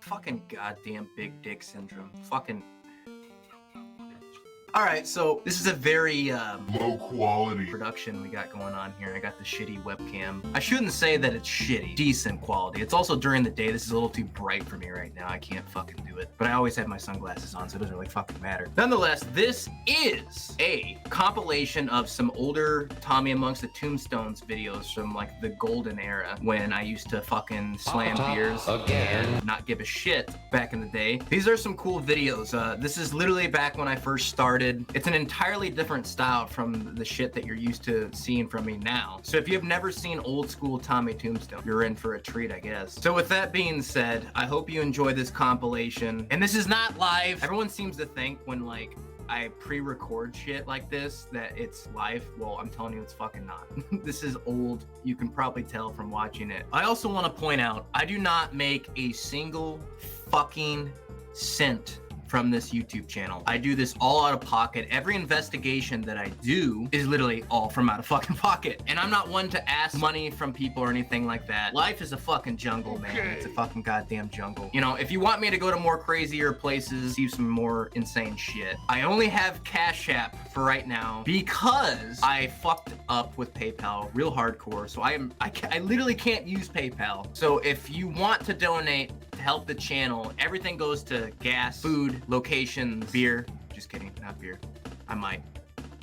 Fucking goddamn big dick syndrome. Fucking. Alright, so this is a very low quality production we got going on here. I got the shitty webcam. I shouldn't say that it's shitty. Decent quality. It's also during the day. This is a little too bright for me right now. I can't fucking do it. But I always have my sunglasses on, so it doesn't really fucking matter. Nonetheless, this is a compilation of some older Tommy Amongst the Tombstones videos from like the golden era when I used to fucking slam beers and not give a shit back in the day. These are some cool videos. This is literally back when I first started. It's an entirely different style from the shit that you're used to seeing from me now. So if you've never seen old school Tommy Tombstone, you're in for a treat, I guess. So with that being said, I hope you enjoy this compilation. And this is not live. Everyone seems to think when like I pre-record shit like this that it's live. Well, I'm telling you, it's fucking not. This is old. You can probably tell from watching it. I also want to point out, I do not make a single fucking cent from this YouTube channel. I do this all out of pocket. Every investigation that I do is literally all from out of fucking pocket. And I'm not one to ask money from people or anything like that. Life is a fucking jungle, man. It's a fucking goddamn jungle. You know, if you want me to go to more crazier places, see some more insane shit, I only have CashApp for right now because I fucked up with PayPal real hardcore. So I literally can't use PayPal. So if you want to donate to help the channel, everything goes to gas, food, locations, beer. Just kidding, not beer. I might.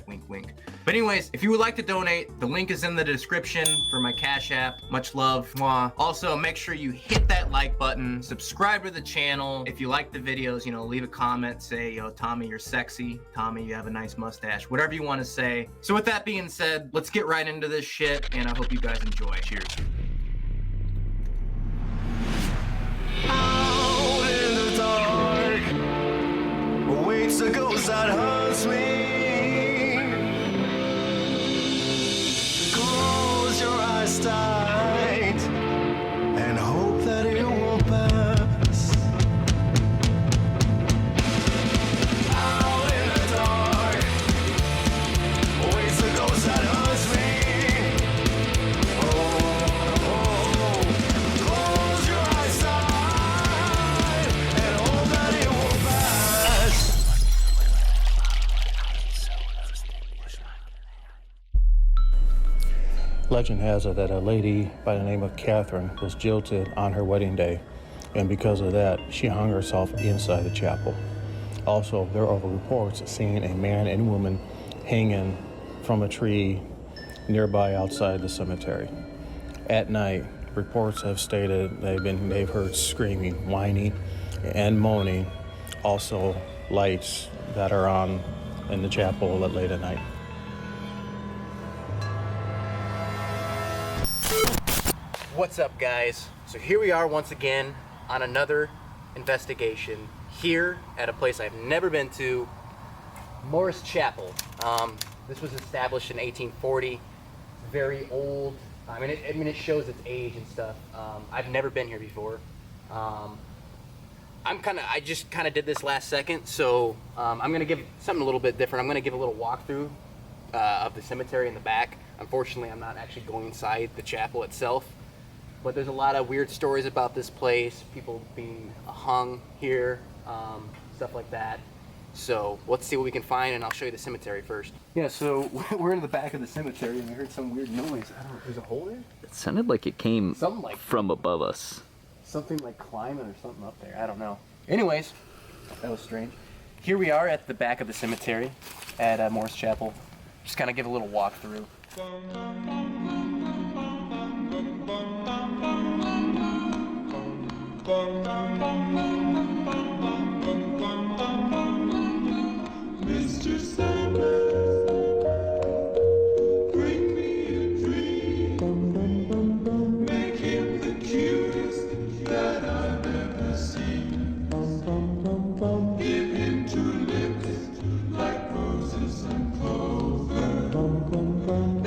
Wink, wink. But anyways, if you would like to donate, the link is in the description for my Cash App. Much love. Mwah. Also, make sure you hit that like button, subscribe to the channel. If you like the videos, you know, leave a comment, say, yo, Tommy, you're sexy. Tommy, you have a nice mustache. Whatever you want to say. So with that being said, let's get right into this shit, and I hope you guys enjoy. Cheers. Waits a ghost that haunts me. Close your eyes tight and hope that it won't pass. Out in the dark waits a ghost that haunts me. Close your eyes tight and hope that it won't pass. Legend has it that a lady by the name of Catherine was jilted on her wedding day, and because of that, she hung herself inside the chapel. Also, there are reports of seeing a man and woman hanging from a tree nearby outside the cemetery. At night, reports have stated they've heard screaming, whining, and moaning. Also, lights that are on in the chapel late at night. What's up, guys? So here we are once again on another investigation here at a place I've never been to, Morris Chapel. This was established in 1840. Very old. I mean, it shows its age and stuff. I've never been here before. I just kind of did this last second, so I'm gonna give something a little bit different. I'm gonna give a little walkthrough of the cemetery in the back. Unfortunately, I'm not actually going inside the chapel itself. But there's a lot of weird stories about this place, people being hung here, stuff like that. So let's see what we can find, and I'll show you the cemetery first. Yeah, so we're in the back of the cemetery, and we heard some weird noise. I don't know, there's a hole there? It sounded like it came from above us. Something like climbing or something up there, I don't know. Anyways, that was strange. Here we are at the back of the cemetery at Morris Chapel. Just kind of give a little walkthrough. Mr. Sanders, bring me a dream. Make him the cutest that I've ever seen. Give him two lips like roses and clover.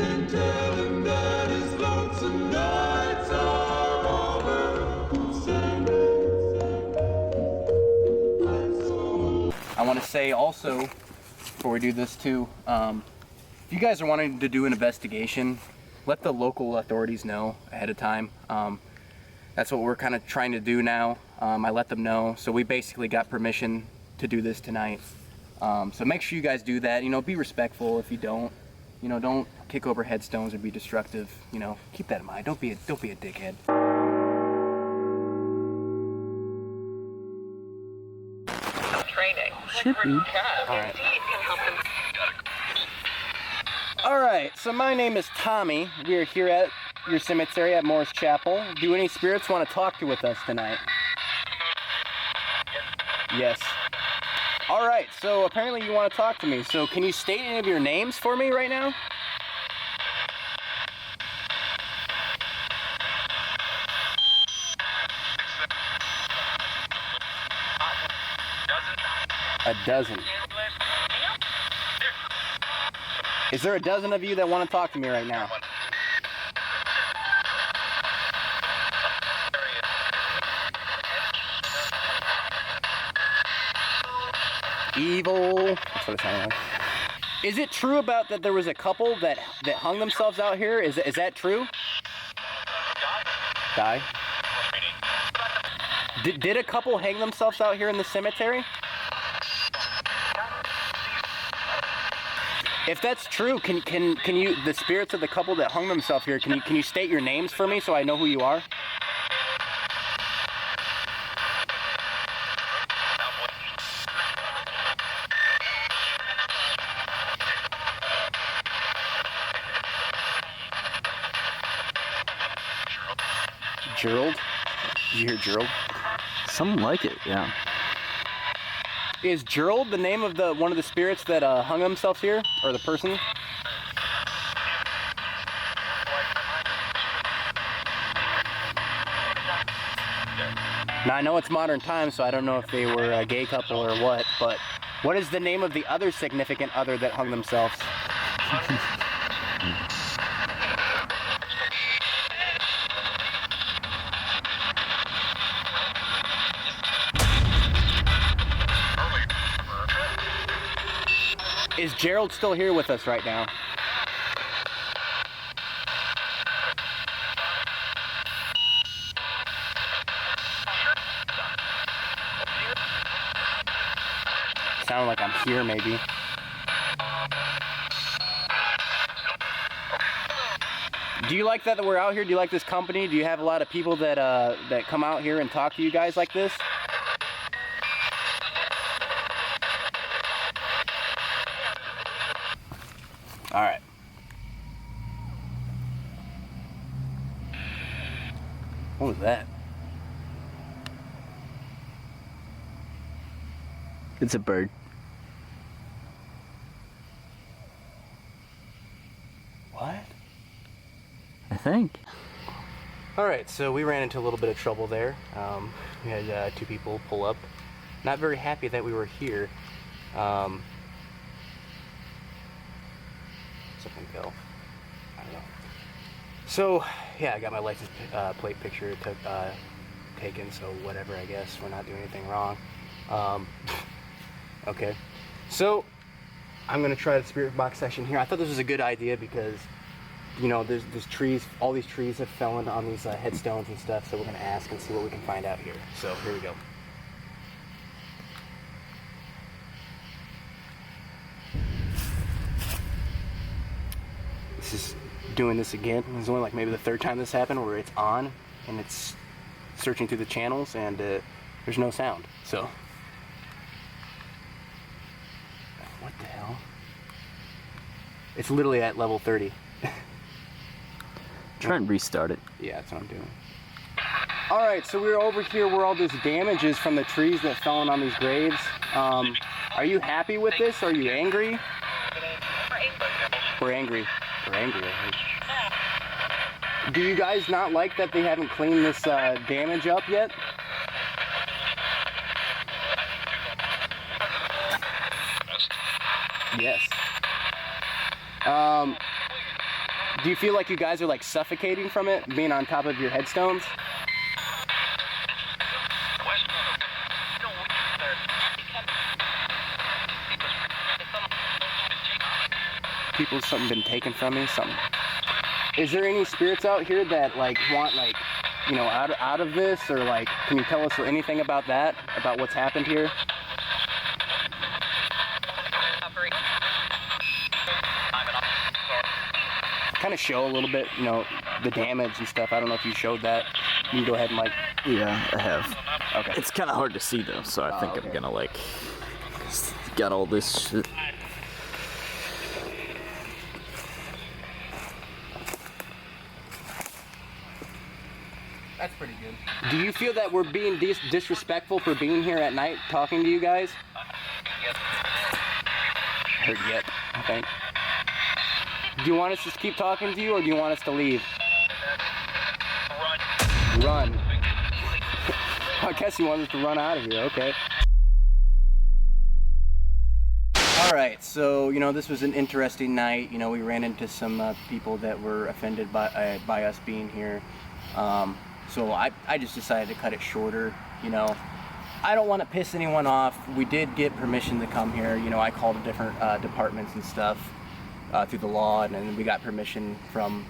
And tell him that his lonesome nights are over. Sanders, I'm so. I want to say also, before we do this too, if you guys are wanting to do an investigation, let the local authorities know ahead of time. That's what we're kind of trying to do now. I let them know. So we basically got permission to do this tonight. So make sure you guys do that. You know, be respectful. If you don't, you know, don't kick over headstones or be destructive. You know, keep that in mind. Don't be a dickhead. Training. Should be. Alright. Alright, so my name is Tommy. We are here at your cemetery at Morris Chapel. Do any spirits want to talk with us tonight? Yes. Alright, so apparently you want to talk to me. So can you state any of your names for me right now? A dozen. Is there a dozen of you that want to talk to me right now? Evil. That's what it sounded like. Is it true about that there was a couple that hung themselves out here? Is that true? Die? Did a couple hang themselves out here in the cemetery? If that's true, can you, the spirits of the couple that hung themselves here, can you state your names for me so I know who you are? Gerald? Did you hear Gerald? Something like it, yeah. Is Gerald the name of one of the spirits that hung themselves here, or the person? Now I know it's modern times, so I don't know if they were a gay couple or what, but what is the name of the other significant other that hung themselves? Is Gerald still here with us right now? Sound like I'm here, maybe. Do you like that we're out here? Do you like this company? Do you have a lot of people that that come out here and talk to you guys like this? All right. What was that? It's a bird. What? I think. All right, so we ran into a little bit of trouble there. We had two people pull up. Not very happy that we were here. Something fell. I don't know. So, yeah, I got my license plate picture taken, so whatever, I guess. We're not doing anything wrong. Okay. So, I'm going to try the spirit box section here. I thought this was a good idea because, you know, there's trees, all these trees have fallen on these headstones and stuff, so we're going to ask and see what we can find out here. So, here we go. This is doing this again. It's only like maybe the third time this happened where it's on and it's searching through the channels and there's no sound. So, what the hell? It's literally at level 30. Try and restart it. Yeah, that's what I'm doing. Alright, so we're over here where all this damage is from the trees that fell on these graves. Are you happy with this? Are you angry? We're angry. We're angry, I think. Do you guys not like that they haven't cleaned this damage up yet? Yes. Do you feel like you guys are like suffocating from it, being on top of your headstones? People, something been taken from me, something. Is there any spirits out here that like want like you know, out of this, or like, can you tell us anything about that, about what's happened here? Kind of show a little bit, you know, the damage and stuff. I don't know if you showed that. You can go ahead and like. Yeah, I have. Okay. It's kind of hard to see though, so I think I'm gonna like got all this shit. That's pretty good. Do you feel that we're being disrespectful for being here at night talking to you guys? I heard yep, I think. Do you want us to keep talking to you, or do you want us to leave? Run. I guess you want us to run out of here, okay. Alright, so, you know, this was an interesting night. You know, we ran into some people that were offended by us being here. So I just decided to cut it shorter, you know. I don't want to piss anyone off. We did get permission to come here. You know, I called the different departments and stuff through the law, and then we got permission from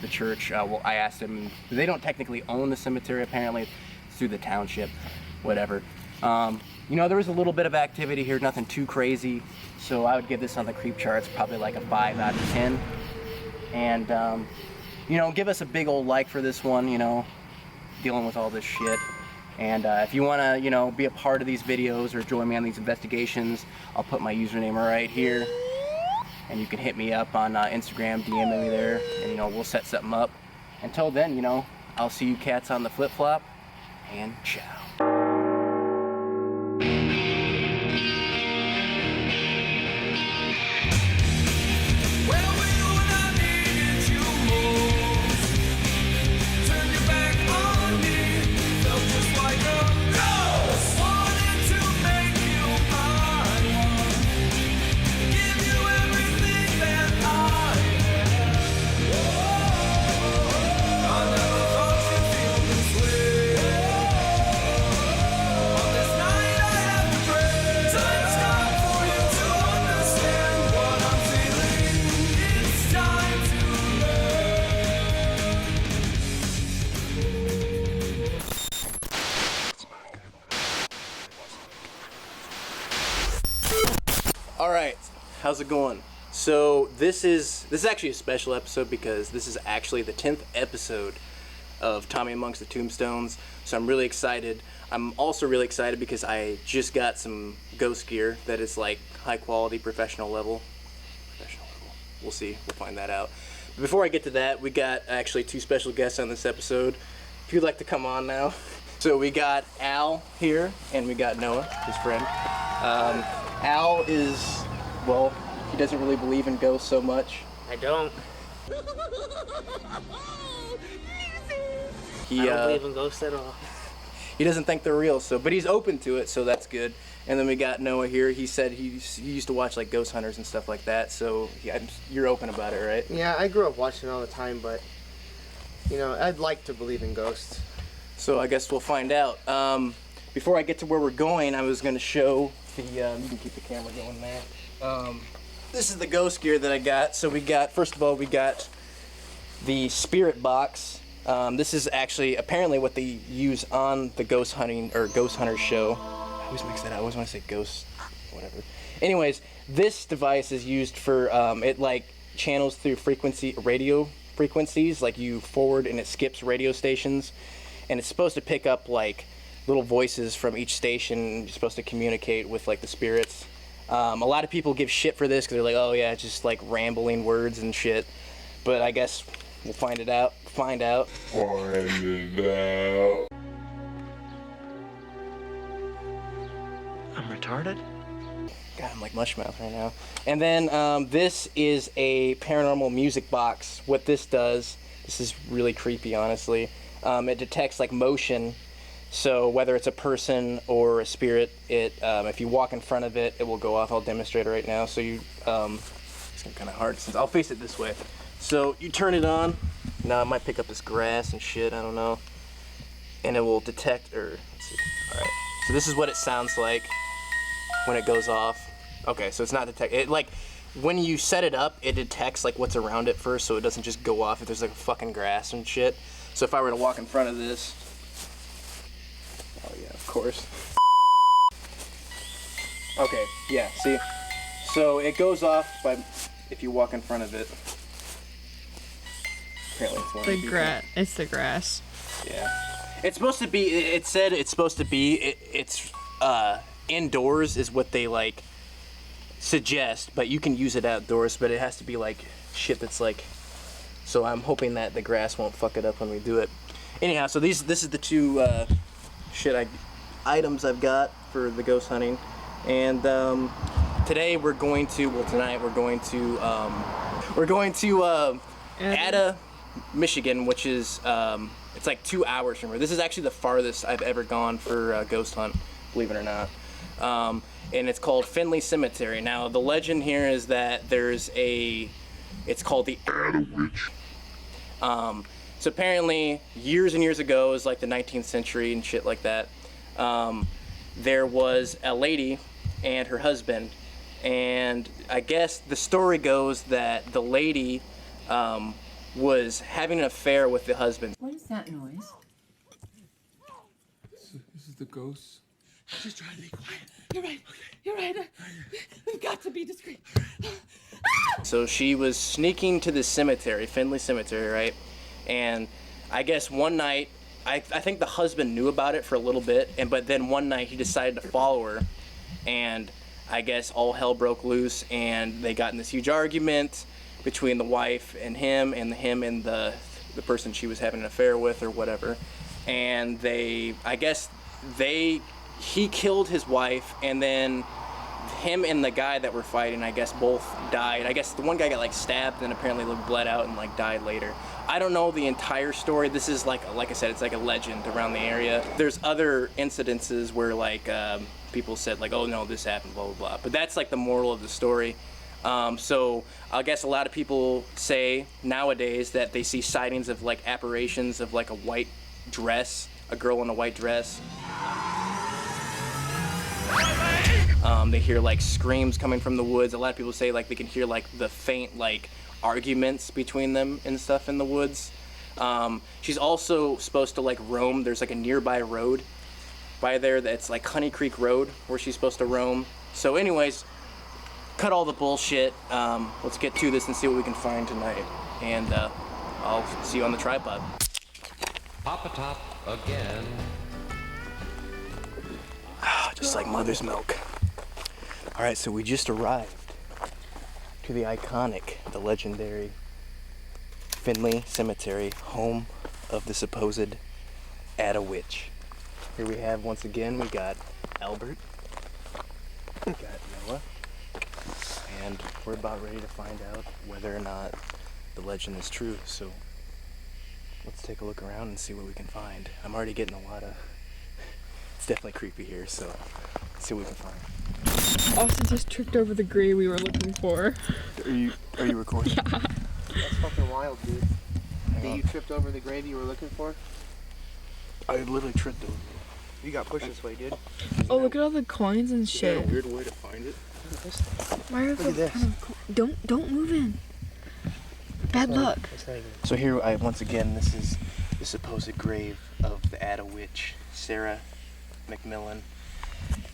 the church. Well, I asked them, they don't technically own the cemetery, apparently. It's through the township, whatever. You know, there was a little bit of activity here, nothing too crazy. So I would give this on the creep charts probably like a 5 out of 10. And, you know, give us a big old like for this one, you know, dealing with all this shit. And if you want to, you know, be a part of these videos or join me on these investigations, I'll put my username right here. And you can hit me up on Instagram, DM me there, and, you know, we'll set something up. Until then, you know, I'll see you cats on the flip-flop, and ciao. Alright, how's it going? So this is actually a special episode because this is actually the 10th episode of Tommy Amongst the Tombstones. So I'm really excited. I'm also really excited because I just got some ghost gear that is like high quality professional level. We'll see, we'll find that out. But before I get to that, we got actually 2 special guests on this episode. If you'd like to come on now. So we got Al here and we got Noah, his friend. Al is, well, he doesn't really believe in ghosts so much. I don't. I don't believe in ghosts at all. He doesn't think they're real, so, but he's open to it, so that's good. And then we got Noah here. He said he used to watch like ghost hunters and stuff like that, so you're open about it, right? Yeah, I grew up watching it all the time, but, you know, I'd like to believe in ghosts. So I guess we'll find out. Before I get to where we're going, I was going to show the, you can keep the camera going there. This is the ghost gear that I got. So we got, first of all, we got the spirit box. This is actually apparently what they use on the ghost hunting or ghost hunter show. I always mix that up. I always want to say ghost, whatever. Anyways, this device is used for, it like channels through radio frequencies, like you forward and it skips radio stations. And it's supposed to pick up like little voices from each station. You're supposed to communicate with like the spirits. A lot of people give shit for this because they're like, oh yeah, it's just like rambling words and shit. But I guess we'll find it out. Find out. I'm retarded? God, I'm like mushmouth right now. And then this is a paranormal music box. What this does, this is really creepy, honestly. It detects like motion. So whether it's a person or a spirit, if you walk in front of it, it will go off. I'll demonstrate it right now. So you, it's gonna be kind of hard since I'll face it this way. So you turn it on. Now it might pick up this grass and shit, I don't know. And it will detect, let's see. All right. So this is what it sounds like when it goes off. Okay, so it's not it like when you set it up, it detects like what's around it first, so it doesn't just go off if there's like fucking grass and shit. So if I were to walk in front of this, oh yeah, of course. Okay, yeah, see? So it goes off by, if you walk in front of it. Apparently it's one of the grass. It's the grass. Yeah. It's supposed to be, it said it's supposed to be, it's indoors is what they like suggest, but you can use it outdoors, but it has to be like shit that's like, so I'm hoping that the grass won't fuck it up when we do it. Anyhow, so this is the two items I've got for the ghost hunting. And today we're going to, well tonight we're going to Ada, Michigan, which is, it's like 2 hours from here. This is actually the farthest I've ever gone for a ghost hunt, believe it or not. And it's called Finley Cemetery. Now the legend here is that there's it's called the Ada Witch. So apparently years and years ago, it was like the 19th century and shit like that. There was a lady and her husband, and I guess the story goes that the lady was having an affair with the husband. What is that noise? This is the ghost. Just trying to be quiet. You're right. You're right. We've got to be discreet. So she was sneaking to the cemetery, Finley Cemetery, right? And I guess one night, I think the husband knew about it for a little bit, but then one night he decided to follow her, and I guess all hell broke loose, and they got in this huge argument between the wife and him and the person she was having an affair with or whatever. And he killed his wife, and then him and the guy that were fighting, I guess both died. I guess the one guy got like stabbed and apparently bled out and like died later. I don't know the entire story. This is like I said, it's like a legend around the area. There's other incidences where like people said like, oh no, this happened, blah, blah, blah. But that's like the moral of the story. So I guess a lot of people say nowadays that they see sightings of like apparitions of like a white dress, a girl in a white dress. They hear like screams coming from the woods. A lot of people say like they can hear like the faint like arguments between them and stuff in the woods. She's also supposed to like roam. There's like a nearby road by there that's like Honey Creek Road where she's supposed to roam. So anyways, cut all the bullshit. Let's get to this and see what we can find tonight. And I'll see you on the tripod. Pop a top again. Just like mother's milk. All right, so we just arrived to the iconic, the legendary Finley Cemetery, home of the supposed Ada Witch. Here we have, once again, we got Albert, we got Noah, and we're about ready to find out whether or not the legend is true. So let's take a look around and see what we can find. I'm already getting a lot of, it's definitely creepy here, so let's see what we can find. Austin just tripped over the grave we were looking for. Are you recording? Yeah. That's fucking wild, dude. That you tripped over the grave you were looking for? I literally tripped over it. You got pushed this way, dude. Oh, look at all the coins and shit. Is that a weird way to find it? Why are Look at this. kind of don't move in. Bad luck. So here, once again, this is the supposed grave of the Ada Witch, Sarah McMillan.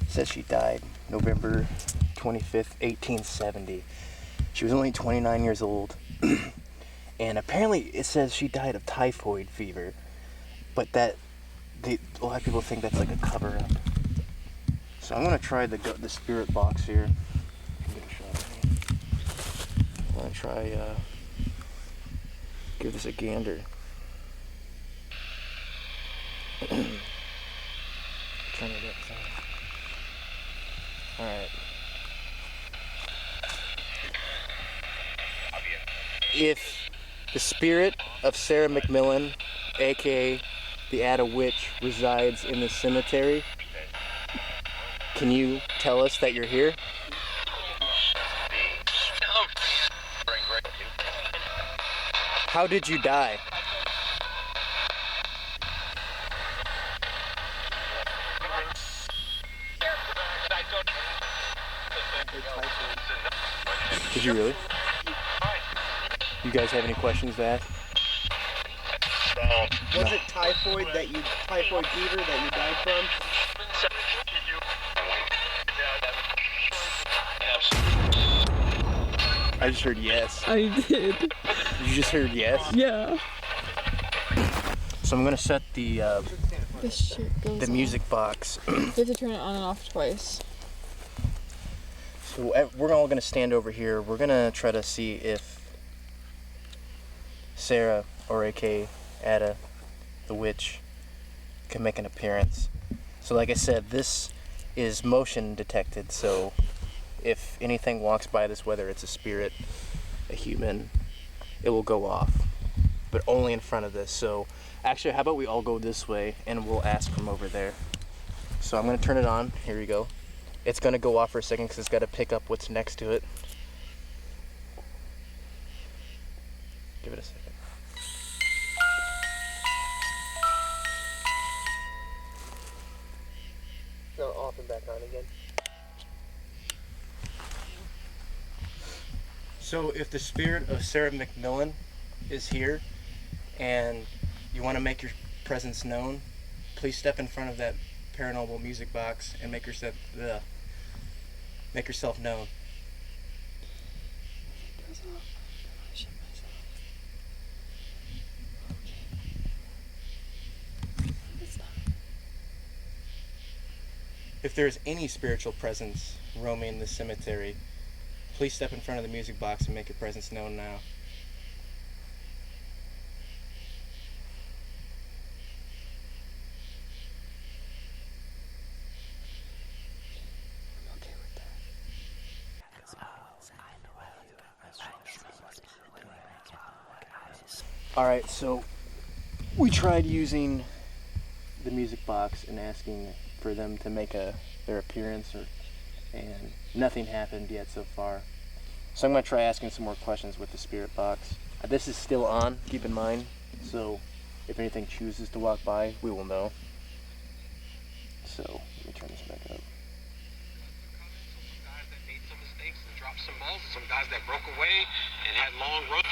It says she died November 25th, 1870. She was only 29 years old. And apparently it says she died of typhoid fever. But a lot of people think that's like a cover-up. So I'm gonna try the spirit box here. Give it a shot. I'm gonna try give this a gander. Turn it up. All right. If the spirit of Sarah McMillan, aka the Ada Witch, resides in the cemetery, can you tell us that you're here? How did you die? Did you really? You guys have any questions to ask? No. Was it typhoid fever that you died from? I just heard yes. I did. You just heard yes? Yeah. So I'm gonna set the This shit goes the music box. You have to turn it on and off twice. So we're all gonna stand over here. We're gonna try to see if Sarah, or AK Ada, the witch, can make an appearance. So like I said, this is motion detected, so if anything walks by this, whether it's a spirit, a human, it will go off, but only in front of this. So actually, how about we all go this way and we'll ask from over there. So I'm gonna turn it on. Here we go. It's gonna go off for a second because it's gotta pick up what's next to it. Give it a second. No, off and back on again. So if the spirit of Sarah McMillan is here and you want to make your presence known, please step in front of that paranormal music box and make yourself known. If there's any spiritual presence roaming the cemetery, please step in front of the music box and make your presence known now. Alright, so we tried using the music box and asking for them to make their appearance, and nothing happened yet so far. So I'm going to try asking some more questions with the spirit box. This is still on, keep in mind, so if anything chooses to walk by, we will know. So let me turn this back up. Some guys that made some mistakes and dropped some balls, and some guys that broke away and had long runs.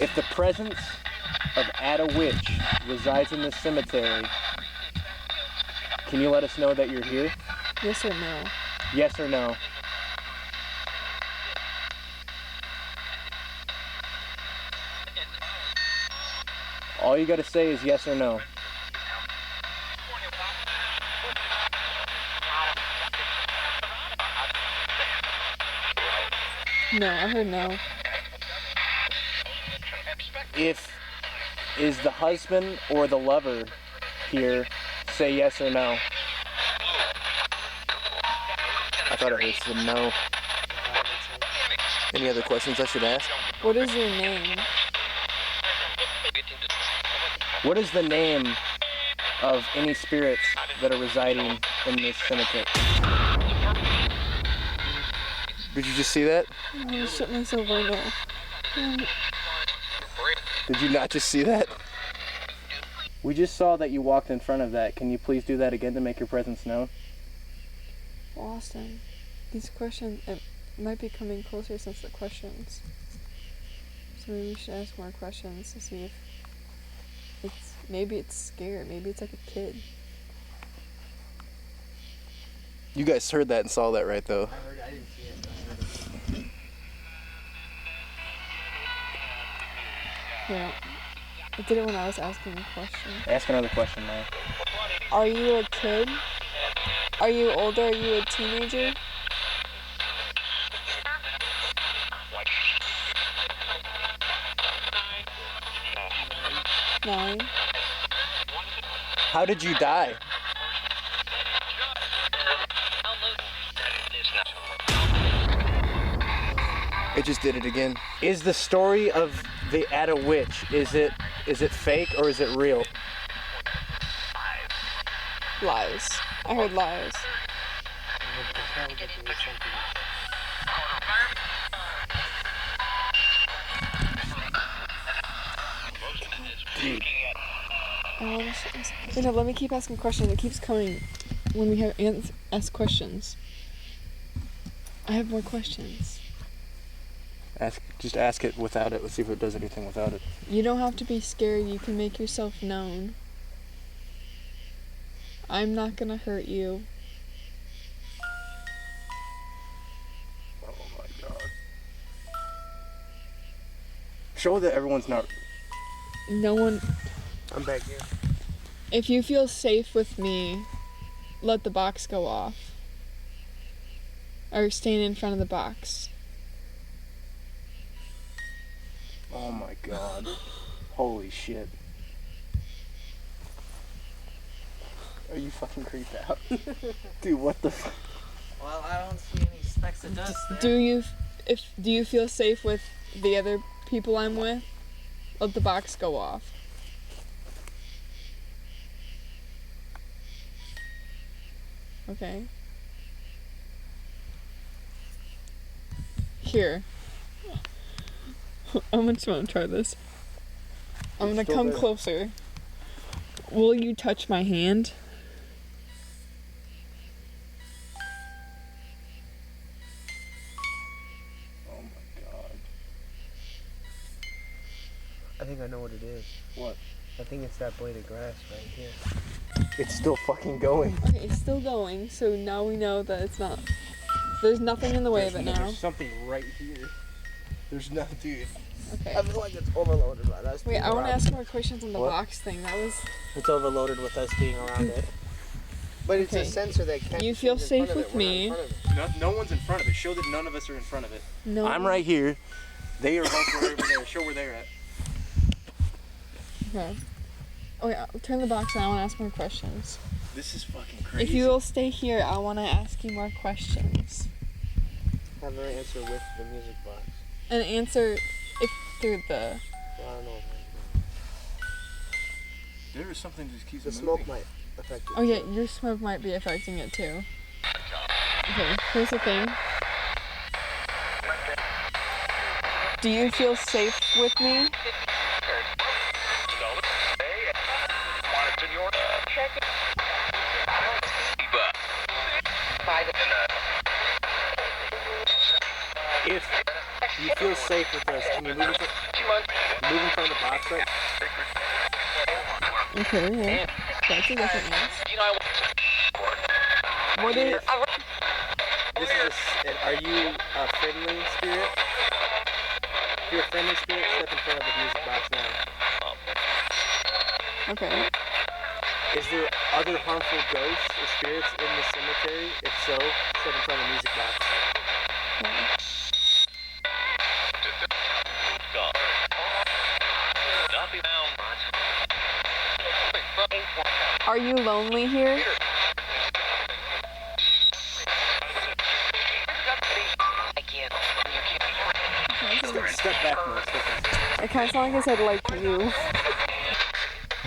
If the presence of Ada Witch resides in this cemetery, can you let us know that you're here? Yes or no? Yes or no? All you gotta say is yes or no. No, I heard no. Is the husband or the lover here, say yes or no. I thought I heard some no. Any other questions I should ask? What is your name? What is the name of any spirits that are residing in this cemetery? Did you just see that? I'm gonna shut myself right now. Did you not just see that? We just saw that you walked in front of that. Can you please do that again to make your presence known? Austin, these questions, it might be coming closer since the questions. So maybe we should ask more questions to see if maybe it's scared. Maybe it's like a kid. You guys heard that and saw that, right, though? I didn't see it. Yeah. I did it when I was asking a question. Ask another question now. Are you a kid? Are you older? Are you a teenager? Nine. How did you die? It just did it again. Is the story of the Ada Witch, is it fake or is it real? Lies. I heard lies. Let me keep asking questions. It keeps coming when we have ask questions. I have more questions. Just ask it without it. Let's see if it does anything without it. You don't have to be scared. You can make yourself known. I'm not gonna hurt you. Oh my god. Show that everyone's not... No one... I'm back here. If you feel safe with me, let the box go off. Or stand in front of the box. Oh my god. Holy shit. Are you fucking creeped out? Dude, what the fuck? Well, I don't see any specks of dust there. Do you feel safe with the other people I'm with? Let the box go off. Okay. Here. I'm just gonna try this. I'm gonna come closer. Will you touch my hand? Oh my god. I think I know what it is. What? I think it's that blade of grass right here. It's still fucking going. Okay, it's still going, so now we know that it's not. There's nothing in the way of it now. There's something right here. There's nothing, dude. Okay. I feel like it's overloaded by us. Wait, being I want to around ask it. more questions on the What? box thing. That was. It's overloaded with us being around it. But it's Okay. a sensor that can't. You feel safe with me. No one's in front of it. Show that none of us are in front of it. No. I'm right here. They are both over there. Show where they're at. Okay. Oh yeah, turn the box on. I want to ask more questions. This is fucking crazy. If you will stay here, I want to ask you more questions. Have her answer with the music box. And answer if through the. Well, I don't know. There is something that just keeps The moving. smoke might affect it. Oh yeah, your smoke might be affecting it too. Okay, here's the thing. Do you feel safe with me? If you feel safe with us, can you move in front of the box right? Okay, well, that's a different yes. What is... This is are you a friendly spirit? If you're a friendly spirit, step in front of the music box now. Okay. Is there other harmful ghosts or spirits in the cemetery? If so, step in front of the music box. Are you lonely here? Step back now, step back. It kind of sounded like I said like you.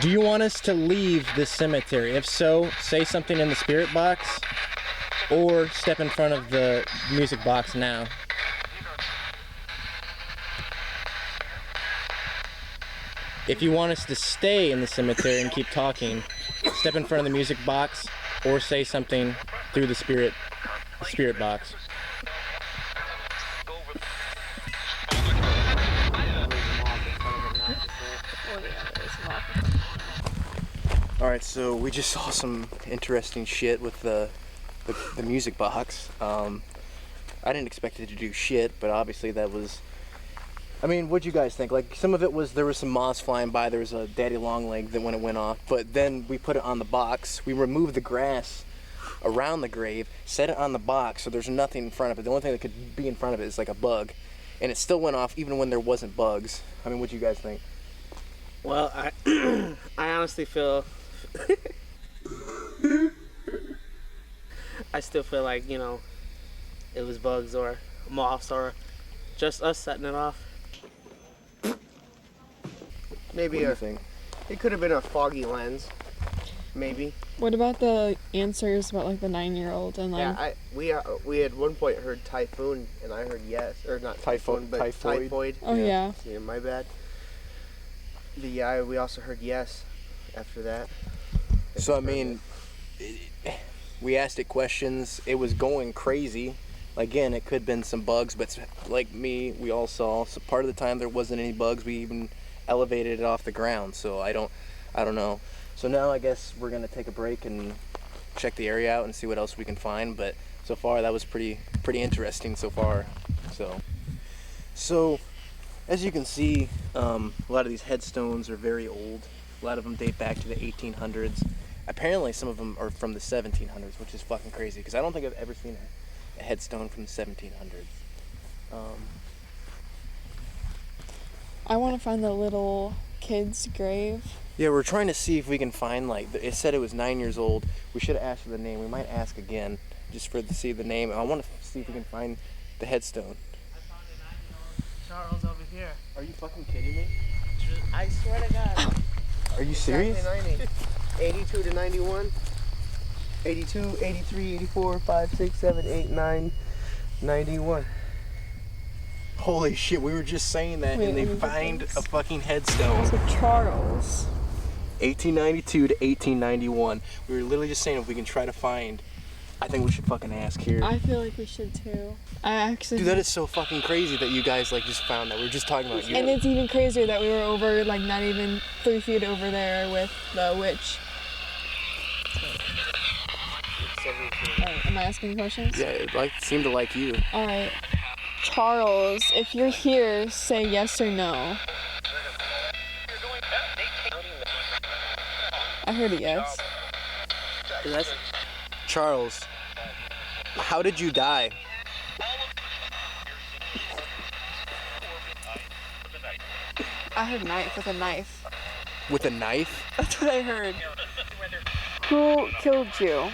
Do you want us to leave this cemetery? If so, say something in the spirit box or step in front of the music box now. If you want us to stay in the cemetery and keep talking, step in front of the music box or say something through the spirit box. Alright, so we just saw some interesting shit with the music box. I didn't expect it to do shit, but obviously that was... I mean, what'd you guys think? Like, some of it was, there was some moths flying by, there was a daddy long leg that when it went off, but then we put it on the box, we removed the grass around the grave, set it on the box so there's nothing in front of it. The only thing that could be in front of it is like a bug, and it still went off even when there wasn't bugs. I mean, what'd you guys think? Well, I I honestly feel I still feel like, you know, it was bugs or moths or just us setting it off. Maybe What do you think? It could have been a foggy lens, maybe. What about the answers about like the 9-year-old and like? Yeah, we at one point heard typhoon, and I heard yes, or not typhoon, but typhoid. Oh yeah. Yeah, my bad. Yeah, we also heard yes after that. So I mean, we asked it questions. It was going crazy. Again, it could have been some bugs, but like me, we all saw. So part of the time there wasn't any bugs. We even elevated it off the ground. So I don't know. So now I guess we're gonna take a break and check the area out and see what else we can find. But so far that was pretty interesting so far. So as you can see, a lot of these headstones are very old. A lot of them date back to the 1800s. Apparently some of them are from the 1700s, which is fucking crazy because I don't think I've ever seen a headstone from the 1700s. I want to find the little kid's grave. Yeah, we're trying to see if we can find, like, it said it was 9 years old. We should have asked for the name. We might ask again just to see the name. I want to see if we can find the headstone. Charles over here. Are you fucking kidding me? I swear to God. Are you serious? Exactly 90. 82 to 91. 82, 83, 84, 5, 6, 7, 8, 9, 91. Holy shit, we were just saying that and they find a fucking headstone. So Charles. 1892 to 1891. We were literally just saying if we can try to find. I think we should fucking ask here. I feel like we should too. I actually. Dude, that is so fucking crazy that you guys like just found that. We were just talking about you. And it's even crazier that we were over, like, not even 3 feet over there with the witch. Am I asking questions? Yeah, it seemed to like you. Alright. Charles, if you're here, say yes or no. I heard a yes. Charles, how did you die? I heard knife with a knife. With a knife? That's what I heard. Who killed you?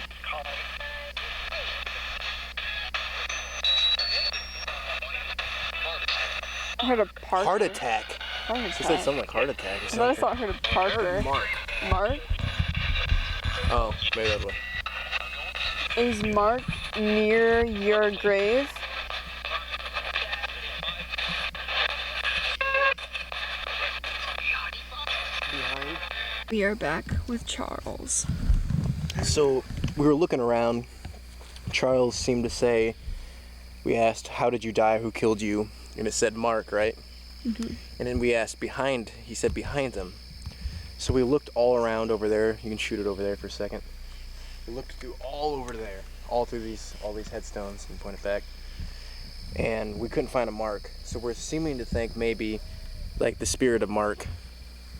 I heard a Parker. Heart attack. Heart attack. She said something like heart attack or something. I thought I heard a Parker. I heard Mark. Mark? Oh, maybe that way. Is Mark near your grave? Behind. We are back with Charles. So we were looking around. Charles seemed to say, we asked, how did you die? Who killed you? And it said Mark, right? Mm-hmm. And then we asked behind, he said behind him. So we looked all around over there. You can shoot it over there for a second. We looked through all over there, all these headstones and point it back. And we couldn't find a Mark. So we're seeming to think maybe like the spirit of Mark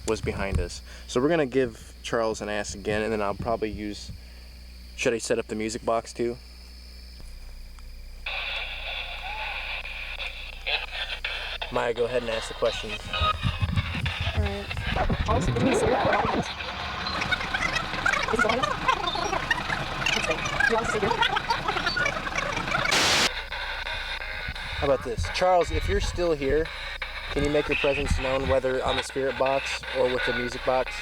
was behind us. So we're gonna give Charles an ask again, and then I'll probably use, should I set up the music box too? Maya, go ahead and ask the questions. Alright. Also, give me a cigarette. How about this? Charles, if you're still here, can you make your presence known whether on the spirit box or with the music box?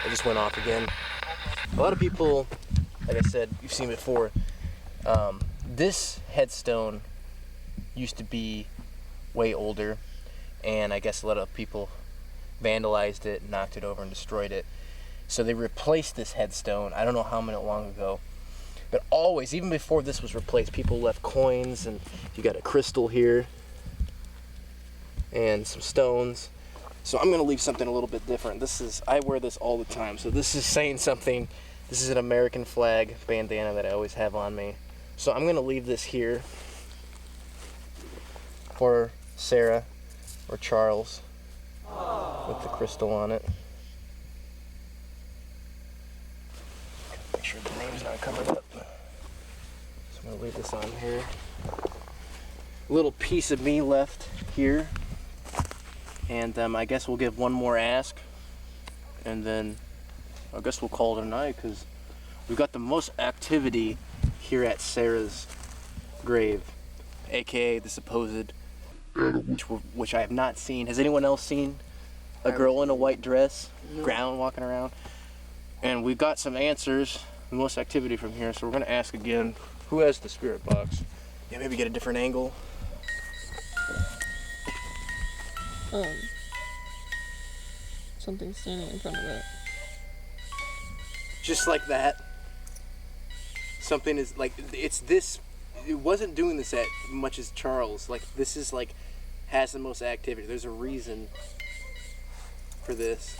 It just went off again. A lot of people, like I said, you've seen before, this headstone used to be way older, and I guess a lot of people vandalized it, knocked it over, and destroyed it. So they replaced this headstone, I don't know how many long ago, but always, even before this was replaced, people left coins, and you got a crystal here, and some stones. So I'm gonna leave something a little bit different. I wear this all the time, so this is saying something. This is an American flag bandana that I always have on me. So I'm gonna leave this here for Sarah or Charles with the crystal on it. Make sure the name's not covered up. So I'm gonna leave this on here. A little piece of me left here. And I guess we'll give one more ask, and then I guess we'll call it a night, because we've got the most activity here at Sarah's grave, aka the supposed, which I have not seen. Has anyone else seen a girl in a white dress, ground walking around? And we've got some answers, the most activity from here, so we're gonna ask again. Who has the spirit box? Yeah, maybe get a different angle. something standing in front of it. Just like that. Something is like, it's this, it wasn't doing this as much as Charles. Like, this is like, has the most activity. There's a reason for this.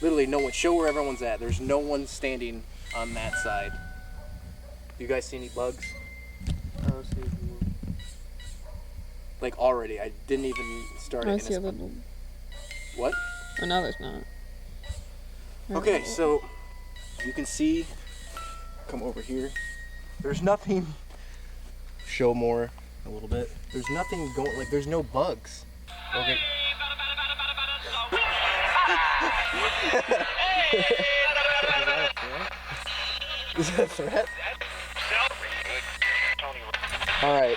Literally no one, show where everyone's at. There's no one standing on that side. You guys see any bugs? I don't see anything. Like already, I didn't even start it. I see a little. What? Oh, no, there's not. Okay, so you can see, come over here. There's nothing, show more a little bit. There's nothing going, like there's no bugs. Okay. Is that a threat? Alright.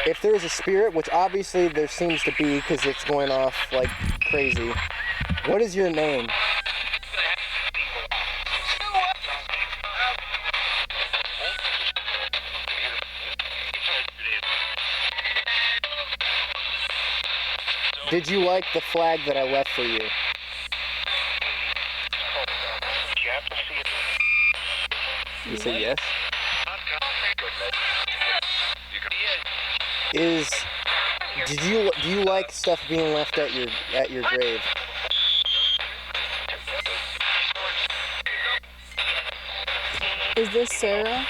If there is a spirit, which obviously there seems to be because it's going off like crazy, what is your name? Did you like the flag that I left for you? You say yes? Do you like stuff being left at your grave? Is this Sarah?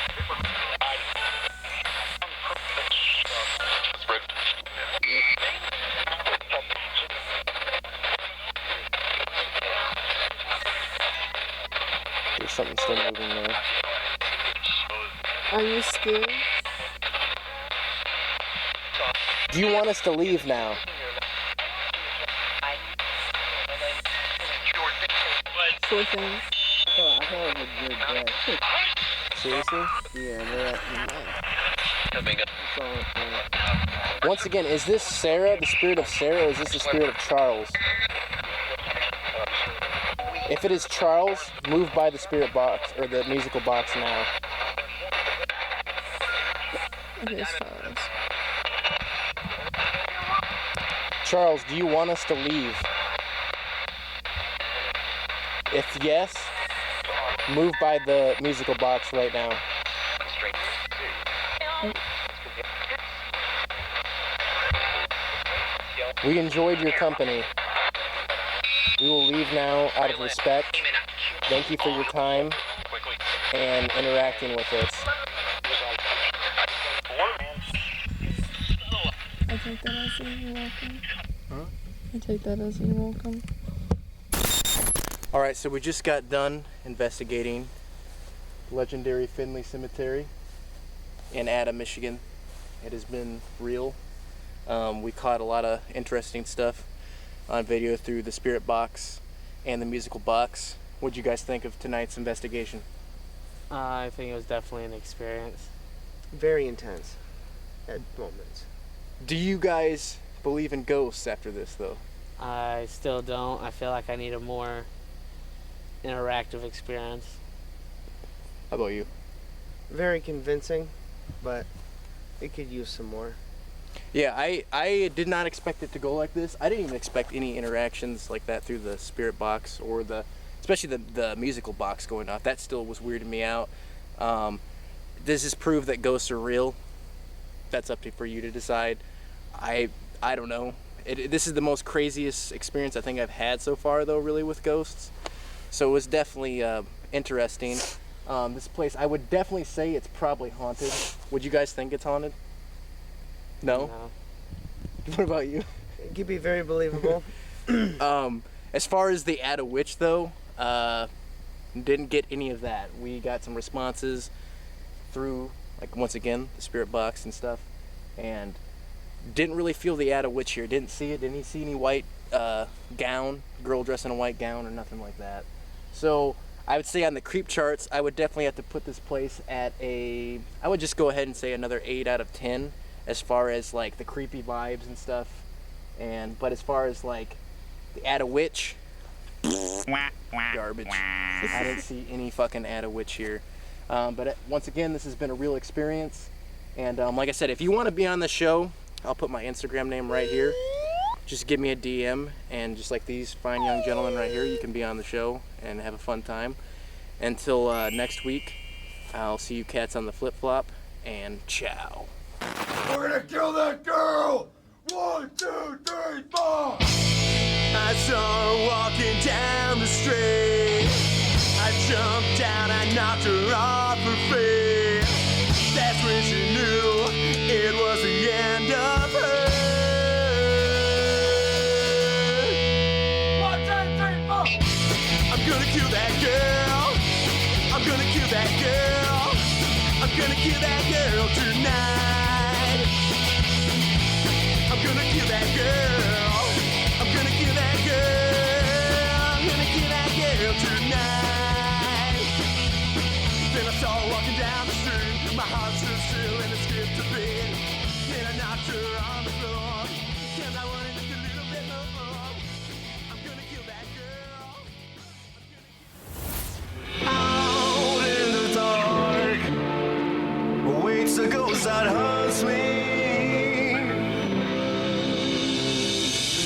There's something still moving there. Are you scared? Do you want us to leave now? Poor thing. I have a good day. Seriously? Yeah, Once again, is this Sarah, the spirit of Sarah, or is this the spirit of Charles? If it is Charles, move by the spirit box, or the musical box now. It is Charles. Charles, do you want us to leave? If yes, move by the musical box right now. We enjoyed your company. We will leave now out of respect. Thank you for your time and interacting with us. I take that as a you're welcome. Huh? I take that as a you're welcome. Alright, so we just got done investigating legendary Finley Cemetery in Ada, Michigan. It has been real. We caught a lot of interesting stuff on video through the spirit box and the musical box. What did you guys think of tonight's investigation? I think it was definitely an experience. Very intense at moments. Do you guys believe in ghosts after this, though? I still don't. I feel like I need a more interactive experience. How about you? Very convincing, but it could use some more. Yeah, I did not expect it to go like this. I didn't even expect any interactions like that through the spirit box or especially the musical box going off. That still was weirding me out. Does this prove that ghosts are real? That's up for you to decide. I don't know. This is the most craziest experience I think I've had so far, though, really, with ghosts. So it was definitely interesting. This place, I would definitely say it's probably haunted. Would you guys think it's haunted? No? No. What about you? It could be very believable. As far as the Ada Witch, though, didn't get any of that. We got some responses through, like, once again, the spirit box and stuff, and didn't really feel the Ada Witch here. Didn't see it. Didn't see any white gown, girl dressed in a white gown or nothing like that. So I would say on the creep charts, I would definitely have to put this place at I would just go ahead and say another 8 out of 10 as far as like the creepy vibes and stuff. But as far as like the Ada Witch, garbage. I didn't see any fucking Ada Witch here. But once again, this has been a real experience. And like I said, if you want to be on the show, I'll put my Instagram name right here. Just give me a DM, and just like these fine young gentlemen right here, you can be on the show and have a fun time. Until next week, I'll see you cats on the flip-flop, and ciao. We're gonna kill that girl! 1, 2, 3, 4! I saw her walking down the street. I jumped down, I knocked her off her feet. That's when she knew it was the end of her. 1, 2, 3, 4! I'm gonna kill that girl. I'm gonna kill that girl. I'm gonna kill that girl tonight. I'm gonna kill that girl. I'm gonna kill that girl. I'm gonna kill that girl tonight. Then I saw her walking down the street. My heart stood still and it skipped a beat. Then I knocked her on the floor. 'Cause I wanted just a little bit more. I'm gonna kill that girl. Out in the dark waits a ghost that hunts me.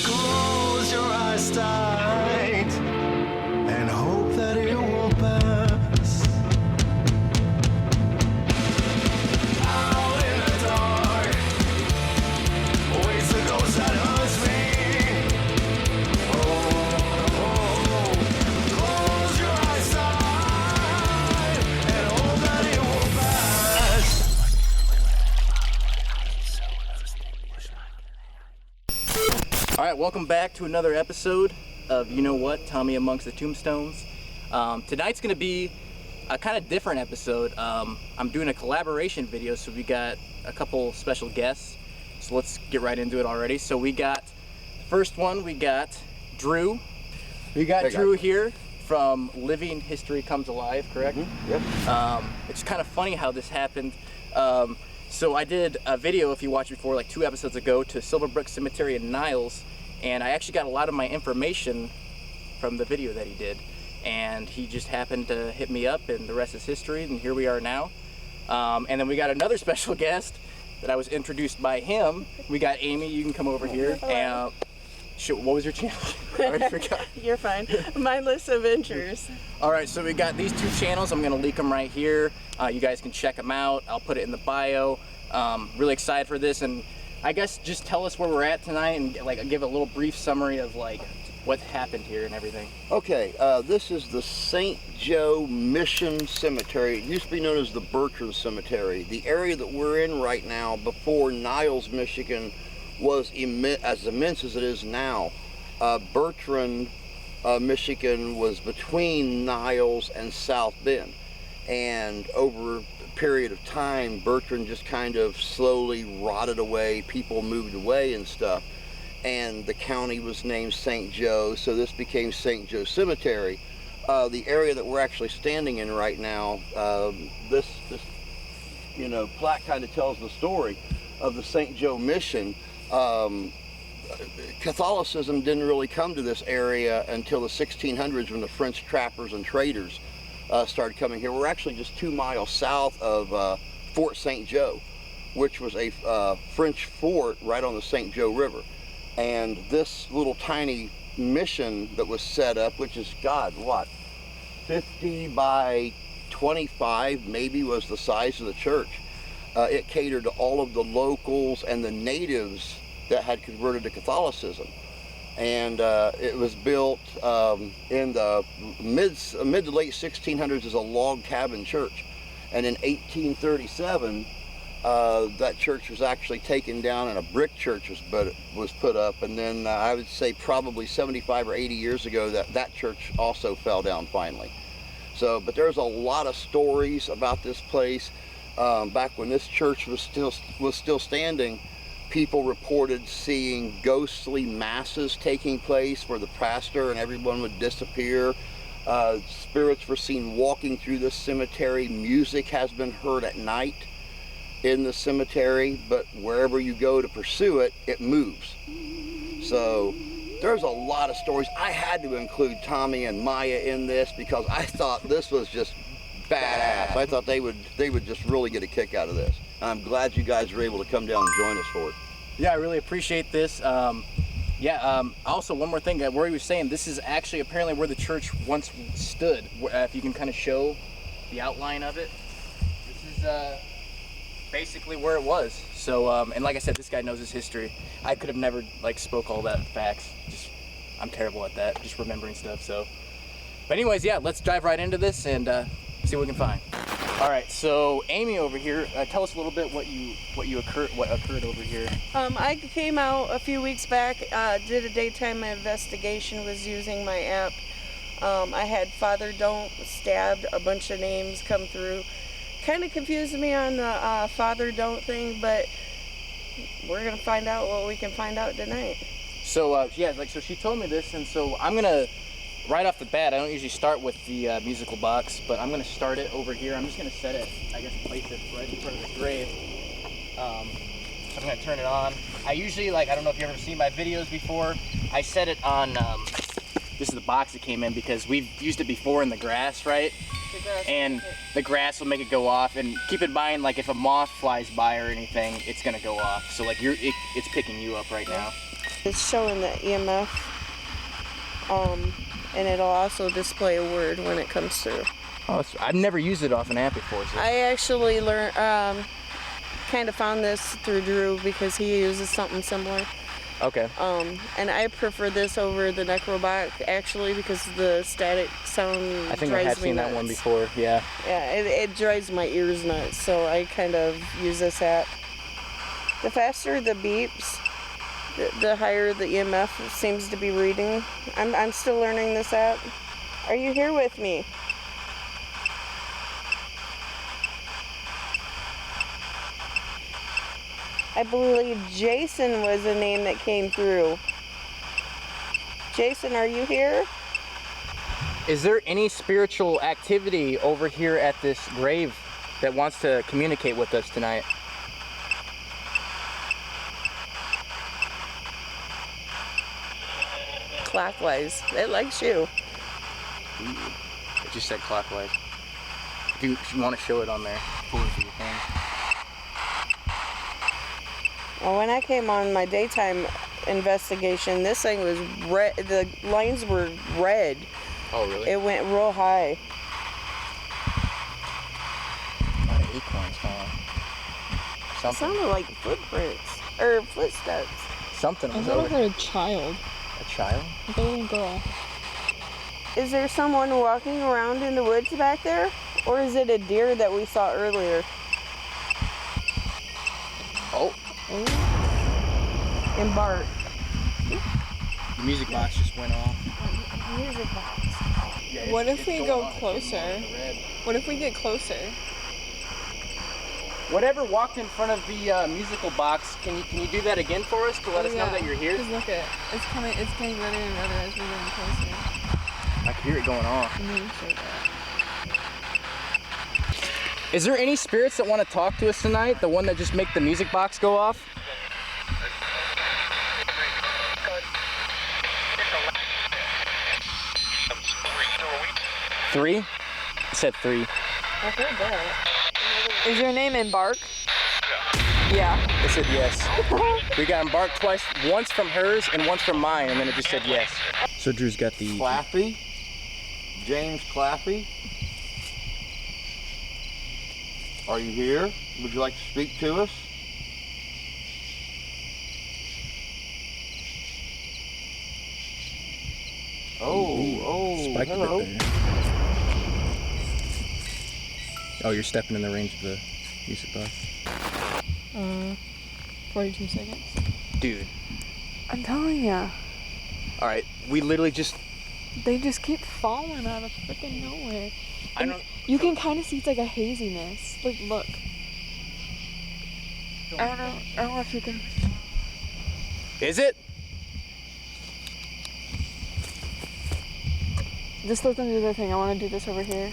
Close your eyes tight and hope that it won't pass. Out in the dark waits a ghost that hunts me. Close your eyes tight and hope that it won't pass. All right, welcome back to another episode of You Know What, Tommy Amongst the Tombstones. Tonight's gonna be a kind of different episode. I'm doing a collaboration video, so we got a couple special guests. So let's get right into it already. So we got, first one, we got Drew. We got Drew here from Living History Comes Alive, correct? Yep. It's kind of funny how this happened. So I did a video, if you watched before, like 2 episodes ago, to Silverbrook Cemetery in Niles, and I actually got a lot of my information from the video that he did. And he just happened to hit me up, and the rest is history, and here we are now. And then we got another special guest that I was introduced by him. We got Amy, you can come over here. And, what was your channel? I already forgot. You're fine. Mindless Adventures. All right, so we got these 2 channels. I'm gonna link them right here. You guys can check them out. I'll put it in the bio. Really excited for this, and I guess just tell us where we're at tonight and like give a little brief summary of like what happened here and everything. Okay, this is the St. Joe Mission Cemetery. It used to be known as the Bertrand Cemetery. The area that we're in right now, before Niles, Michigan, was as immense as it is now. Bertrand, Michigan was between Niles and South Bend. And over a period of time, Bertrand just kind of slowly rotted away. People moved away and stuff. And the county was named St. Joe, so this became St. Joe Cemetery. The area that we're actually standing in right now, this plaque kind of tells the story of the St. Joe Mission. Catholicism didn't really come to this area until the 1600s when the French trappers and traders started coming here. We're actually just 2 miles south of Fort St. Joe, which was a French fort right on the St. Joe River. And this little tiny mission that was set up, which is, God, what, 50 by 25 maybe was the size of the church. It catered to all of the locals and the natives that had converted to Catholicism. And it was built in the mid to late 1600s as a log cabin church. And in 1837, that church was actually taken down and a brick church was put up. And then I would say probably 75 or 80 years ago that church also fell down finally. So, but there's a lot of stories about this place. Back when this church was still standing, people reported seeing ghostly masses taking place where the pastor and everyone would disappear. Spirits were seen walking through the cemetery. Music has been heard at night in the cemetery, but wherever you go to pursue it, it moves. So there's a lot of stories. I had to include Tommy and Maya in this because I thought this was just badass. I thought they would just really get a kick out of this. And I'm glad you guys were able to come down and join us for it. Yeah, I really appreciate this. Also, one more thing. Where he was saying, this is actually apparently where the church once stood. If you can kind of show the outline of it, this is basically where it was. So, and like I said, this guy knows his history. I could have never like spoke all that facts. I'm terrible at that, just remembering stuff. So, but anyways, yeah, let's dive right into this and see what we can find. All right, so Amy over here, tell us a little bit what occurred over here. I came out a few weeks back, did a daytime investigation, was using my app. I had Father Don't stabbed, a bunch of names come through. Kind of confused me on the Father Don't thing, but we're gonna find out what we can find out tonight. So so she told me this, and so I'm gonna. Right off the bat, I don't usually start with the musical box, but I'm going to start it over here. I'm just going to set it, I guess, place it right in front of the grave. So I'm going to turn it on. I usually, I don't know if you've ever seen my videos before, I set it on, this is the box it came in because we've used it before in the grass, right? And the grass will make it go off, and keep in mind, if a moth flies by or anything, it's going to go off. So, it's picking you up right now. It's showing the EMF. And it'll also display a word when it comes through. Oh, I've never used it off an app before. So. I actually learned, kind of found this through Drew because he uses something similar. Okay. And I prefer this over the Necrobot actually because the static sound drives me nuts. I think I have seen that one before, yeah. Yeah, it drives my ears nuts, so I kind of use this app. The faster the beeps, the higher the EMF seems to be reading. I'm still learning this app. Are you here with me? I believe Jason was the name that came through. Jason, are you here? Is there any spiritual activity over here at this grave that wants to communicate with us tonight? Clockwise. It likes you. It just said clockwise. If you want to show it on there, pull it through your phone. Well, when I came on my daytime investigation, this thing was red. The lines were red. Oh, really? It went real high. A lot of acorns, huh? It sounded like footprints or footsteps. Something was I thought I over. heard a child. A child? Like a little girl. Is there someone walking around in the woods back there? Or is it a deer that we saw earlier? Oh. Embark. The music box just went off. Music box. Yeah, What if it's we going go on. closer? What if we get closer? Whatever walked in front of the musical box, can you do that again for us to let us know that you're here? Because look at it's getting redder and redder as we're getting closer. I can hear it going off. And then show that. Is there any spirits that want to talk to us tonight? The one that just make the music box go off? Three? It said three. I heard that. Is your name Embark? Yeah. It said yes. We got embarked twice, once from hers and once from mine, and then it just said yes. So Drew's got the... Claffey? James Claffey? Are you here? Would you like to speak to us? Spiked hello. a bit there. Oh, you're stepping in the range of the music box. 42 seconds. Dude. I'm telling ya. Alright, we literally just... They just keep falling out of freaking nowhere. I don't... You can kind of see it's like a haziness. Like, look. I don't know if you can... Is it? Just let them do their thing. I want to do this over here.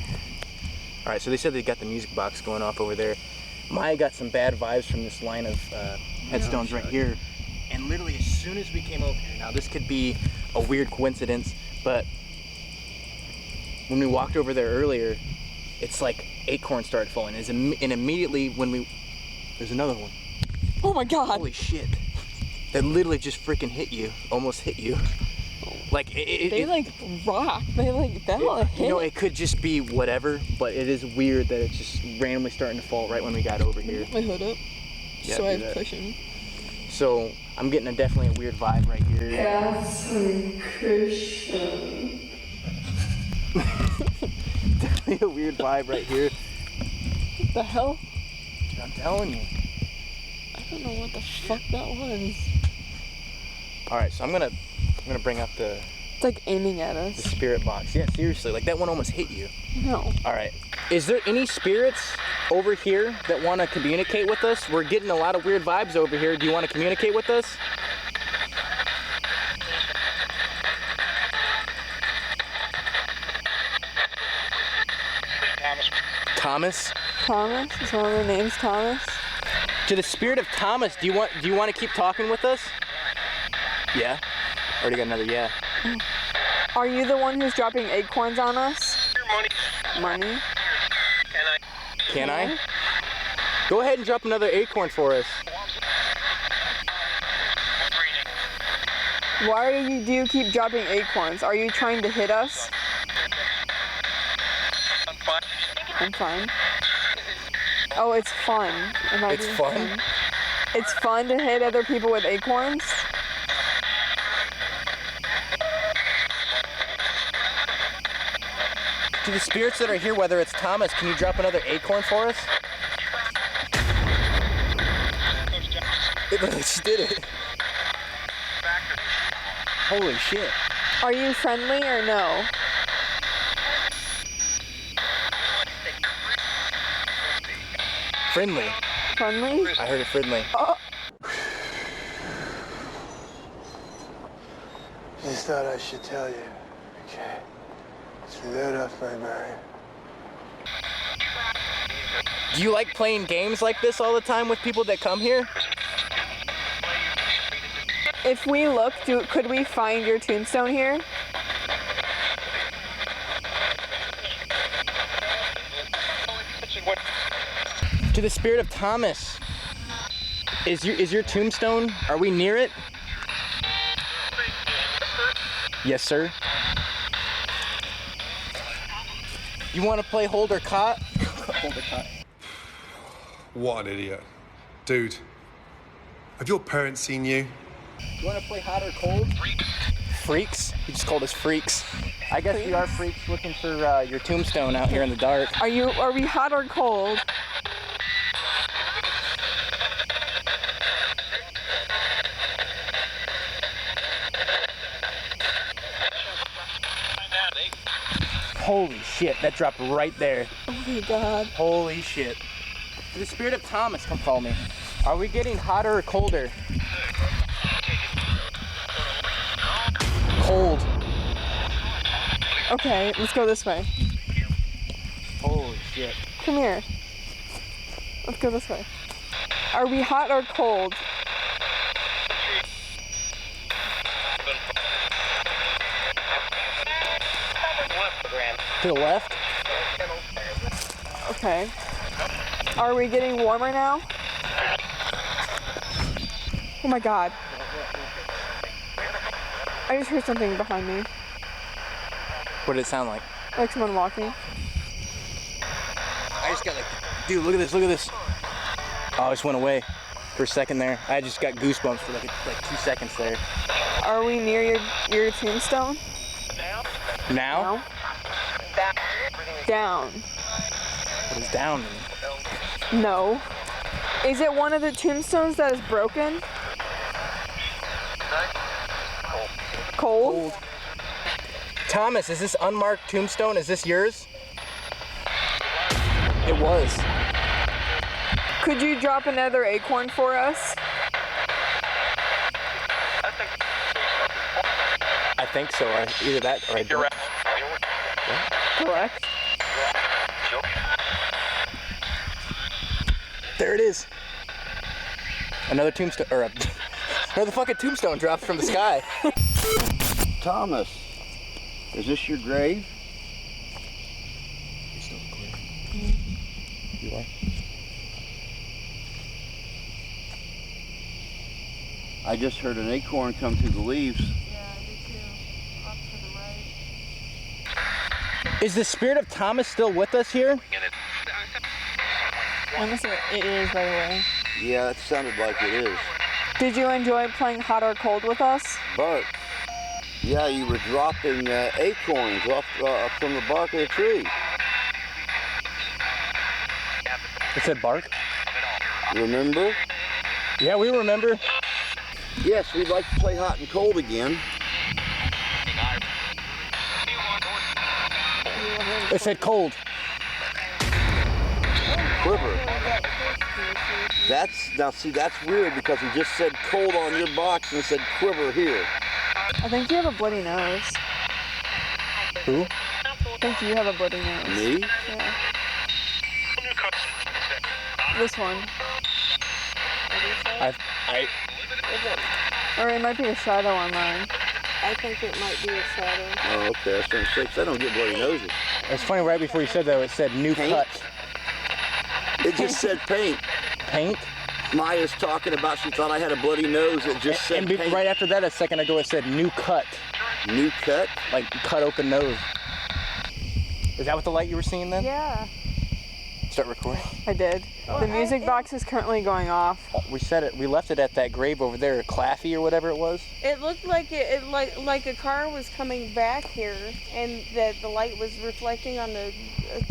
Alright, so they said they got the music box going off over there. Maya got some bad vibes from this line of headstones right here. And literally as soon as we came over here, now this could be a weird coincidence, but when we walked over there earlier, it's like acorns started falling. And immediately when we... There's another one. Oh my god! Holy shit. that literally just freaking hit you, almost hit you. Like they like rock. They like that'll hit. You know, it could just be whatever, but it is weird that it's just randomly starting to fall right when we got over here. My hood up. Yeah, so I do have that. cushion. So I'm getting definitely a weird vibe right here. Definitely a weird vibe right here. What the hell? Dude, I'm telling you. I don't know what the fuck that was. All right, so I'm gonna bring up the. It's like aiming at The us. spirit box. Yeah, seriously, like that one almost hit you. No. All right. Is there any spirits over here that want to communicate with us? We're getting a lot of weird vibes over here. Do you want to communicate with us? Thomas? Thomas? Is one of their names Thomas? To the spirit of Thomas, do you want to keep talking with us? Yeah. Already got another yeah. Are you the one who's dropping acorns on us? Money? Can I? Go ahead and drop another acorn for us. Why do you keep dropping acorns? Are you trying to hit us? I'm fine. Oh, it's fun. Am I It's being fun? It's fun to hit other people with acorns? To the spirits that are here, whether it's Thomas, can you drop another acorn for us? It literally just did it. Holy shit. Are you friendly or no? Friendly. Friendly? I heard it friendly. Oh. Just thought I should tell you, okay? It's lit up, baby. Do you like playing games like this all the time with people that come here? If we look, could we find your tombstone here? To the spirit of Thomas, is your tombstone? Are we near it? Yes, sir. You want to play hold or caught? Hold or caught. What an idiot. Dude, have your parents seen you? You want to play hot or cold? Freaks? You just called us freaks. I guess we are freaks looking for your tombstone out here in the dark. Are we hot or cold? Holy shit, that dropped right there. Oh my god. Holy shit. To the spirit of Thomas, come call me. Are we getting hotter or colder? Cold. Okay, let's go this way. Holy shit. Come here. Let's go this way. Are we hot or cold? To the left? Okay. Are we getting warmer now? Oh my god. I just heard something behind me. What did it sound like? Like someone walking. I just got like, dude, look at this, look at this. Oh, it just went away for a second there. I just got goosebumps for like 2 seconds there. Are we near your tombstone? Now? Down. What does down mean? No. Is it one of the tombstones that is broken? Cold? Thomas, is this unmarked tombstone? Is this yours? It was. Could you drop another acorn for us? I think so. Either that or I don't. Correct. There it is. Another tombstone, or another fucking tombstone dropped from the sky. Thomas, is this your grave? You are? I just heard an acorn come through the leaves. Yeah, I did too. Off to the right. Is the spirit of Thomas still with us here? Honestly, it is right away. Yeah, it sounded like it is. Did you enjoy playing hot or cold with us? Bark. Yeah, you were dropping acorns off from the bark of the tree. It said bark? Remember? Yeah, we remember. Yes, we'd like to play hot and cold again. It said cold. Quiver. That's weird because he just said cold on your box and said quiver here. I think you have a bloody nose. Who? I think you have a bloody nose. Me? Yeah. This one. Or it might be a shadow on mine. I think it might be a shadow. Oh, okay. I was trying to say, 'cause I don't get bloody noses. It's funny, right before you said that, it said new Paint? cut. It just said paint. Paint? Maya's talking about she thought I had a bloody nose. It just said paint. Right after that, a second ago, it said new cut. New cut? Like cut open nose. Is that what the light you were seeing then? Yeah. Start recording. I did. The music box is currently going off. We said it. We left it at that grave over there, Claffey or whatever it was. It looked like like a car was coming back here, and that the light was reflecting on the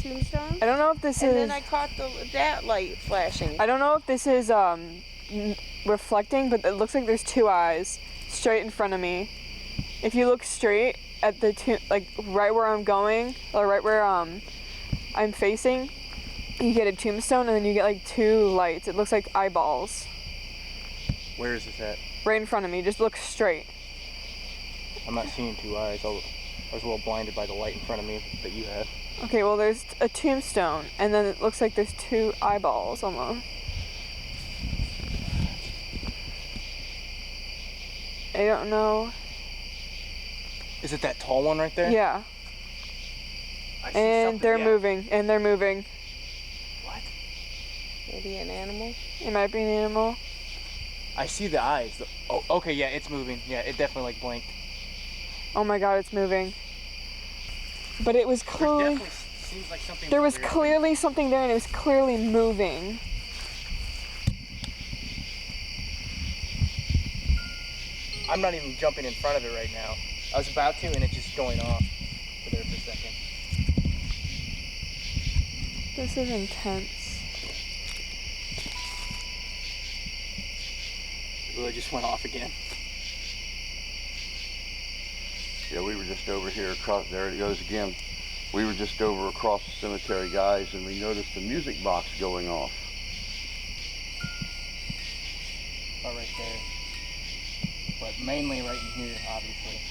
tombstone. I don't know if this and is. then I caught that light flashing. I don't know if this is reflecting, but it looks like there's two eyes straight in front of me. If you look straight at the like right where I'm going, or right where I'm facing, you get a tombstone, and then you get like two lights. It looks like eyeballs. Where is this at? Right in front of me. Just look straight. I'm not seeing two eyes. I was a little blinded by the light in front of me that you had. Okay, well there's a tombstone, and then it looks like there's two eyeballs almost. I don't know. Is it that tall one right there? Yeah. And they're moving, and they're moving. What? Maybe an animal? It might be an animal. I see the eyes. Oh, okay, yeah, it's moving. Yeah, it definitely like blinked. Oh my god, it's moving. But it was clearly... Seems like something there was clearly something there, and it was clearly moving. I'm not even jumping in front of it right now. I was about to, and it's just going off for there for a second. This is intense. Ooh, it just went off again. Yeah, we were just over here across, there it goes again. We were just over across the cemetery, guys, and we noticed the music box going off. Oh, right there. But mainly right in here, obviously.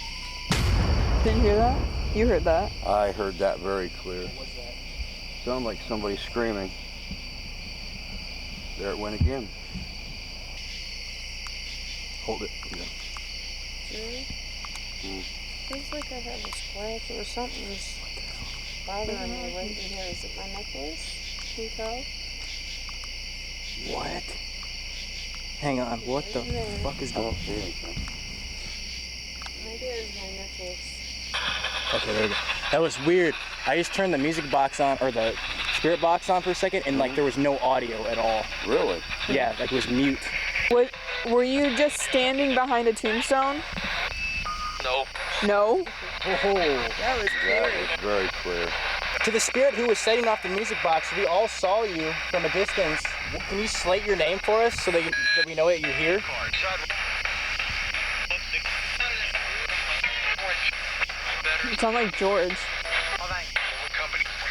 Did you hear that? You heard that? I heard that very clear. What was that? Sounded like somebody screaming. There it went again. Hold it. Yeah. Really? Mm. Feels like I have a scratch or something's bothering me right in here. Is it my necklace? Can you tell? What? Hang on, what the fuck is going on? Maybe it was my necklace. Okay, there we go. That was weird. I just turned the music box on, or the spirit box on for a second, and like there was no audio at all. Really? Yeah, like it was mute. Were you just standing behind a tombstone? No. No? Oh, that was scary. That was very clear. To the spirit who was setting off the music box, we all saw you from a distance. Can you slate your name for us so that we know that you're here? You sound like George.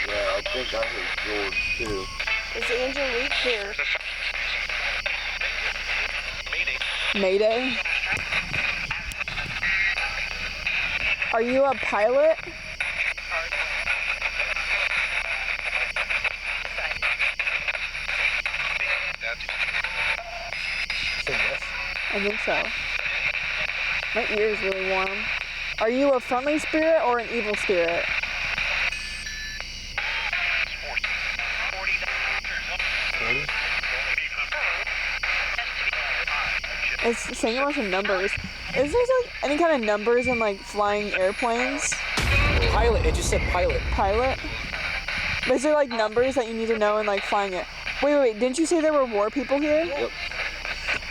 Yeah, I think I heard George too. Is Angelique here? Mayday? Are you a pilot? Say yes. I think so. My ear is really warm. Are you a friendly spirit or an evil spirit? It's saying a bunch of numbers. Is there like any kind of numbers in like flying airplanes? Pilot. It just said pilot. Pilot? But is there like numbers that you need to know in like flying it? Wait. Didn't you say there were war people here? Yep.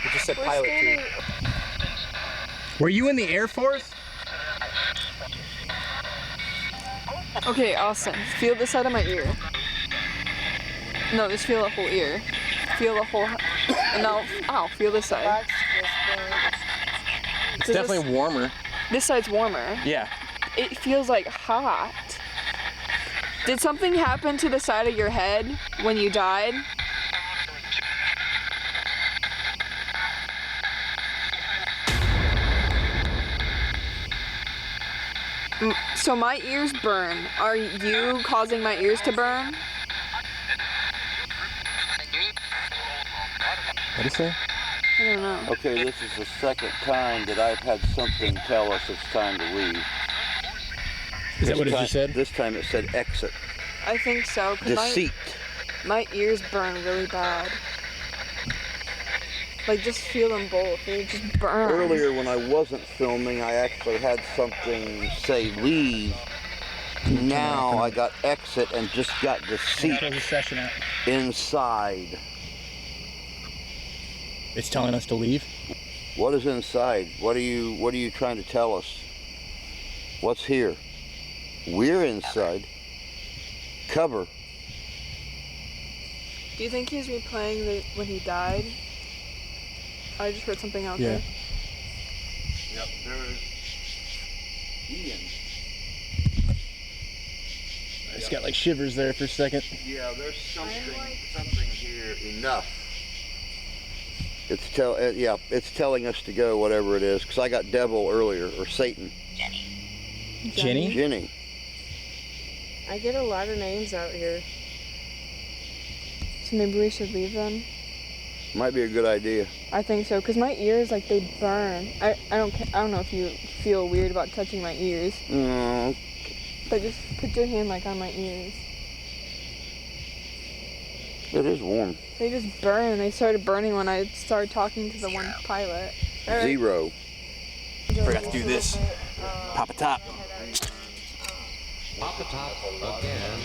It just said pilot too. Were you in the Air Force? Okay, Austin, feel this side of my ear. No, just feel the whole ear. Feel the whole. No, ow, feel this side. It's definitely warmer. This side's warmer. Yeah. It feels like hot. Did something happen to the side of your head when you died? So my ears burn. Are you causing my ears to burn? What did he say? I don't know. Okay, this is the second time that I've had something tell us it's time to leave. Is that what it just said? This time it said exit. I think so. 'Cause Deceit. my ears burn really bad. Like, just feel them both. They just burn. Earlier when I wasn't filming, I actually had something say leave. Now I got exit and just got deceit inside. It's telling us to leave? What is inside? What are you trying to tell us? What's here? We're inside. Cover. Do you think he's replaying when he died? I just heard something out there. Yep, there's Ian. I just got like shivers there for a second. Yeah, there's something here enough. It's telling us to go, whatever it is, because I got devil earlier, or Satan. Jenny? Jenny. I get a lot of names out here. So maybe we should leave then? Might be a good idea. I think so, because my ears, like, they burn. I don't know if you feel weird about touching my ears. No. But just put your hand, like, on my ears. It is warm. They just burn, and they started burning when I started talking to the one pilot. Zero. Forgot to do this. Pop a top. Pop a top again.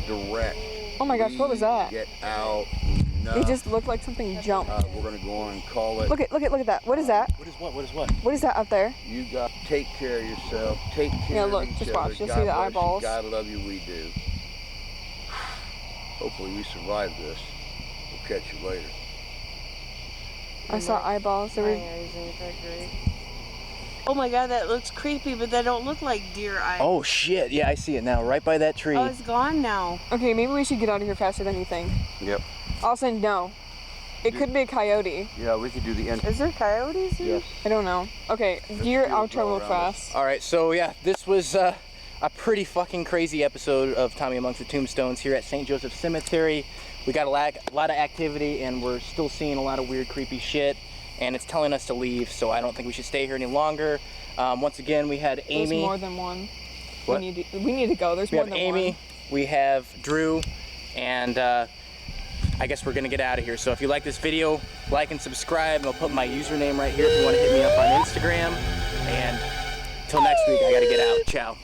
Direct. Oh my gosh, what was that? Get out. It just looked like something jumped. We're gonna go on and call it. Look at that. What is that? What is what? What is what? What is that up there? You got to take care of yourself. Take care Yeah, of look, each just other. watch. You'll God see the bless you. eyeballs. God love you, we do. Hopefully we survive this. We'll catch you later. I saw eyeballs. They were... eyes ain't that great. Oh my god, that looks creepy, but they don't look like deer eyes. Oh shit, yeah, I see it now, right by that tree. Oh, it's gone now. Okay, maybe we should get out of here faster than you think. Yep. Also, no. It could be a coyote. Yeah, we could do the end. Is there coyotes here? Yes. I don't know. Okay, do your outro real fast. All right, so yeah, this was a pretty fucking crazy episode of Tommy Amongst the Tombstones here at St. Joseph Cemetery. We got a lot of activity, and we're still seeing a lot of weird, creepy shit, and it's telling us to leave, so I don't think we should stay here any longer. Once again, we had Amy. There's more than one. What? We need to go. There's more than one. We have Amy, we have Drew, and I guess we're gonna get out of here. So if you like this video, like and subscribe, and I'll put my username right here if you want to hit me up on Instagram. And until next week, I gotta get out. Ciao.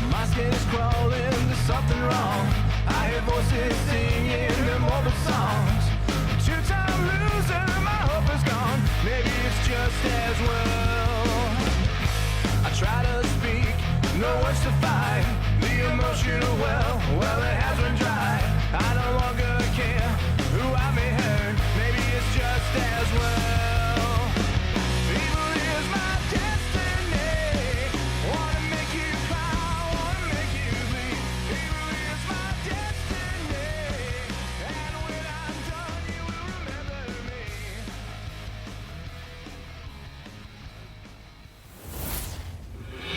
My skin is crawling, there's something wrong. I hear voices singing immortal songs. Two-time loser, my hope is gone. Maybe it's just as well. I try to speak, no words to find. The emotional well, it has run dry. I no longer care who I may hurt. Maybe it's just as well. Evil is my destiny. Wanna make you cry, wanna make you bleed. Evil is my destiny. And when I'm done, you will remember me.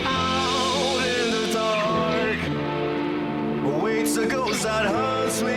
Out in the dark waits a ghost that hunts me.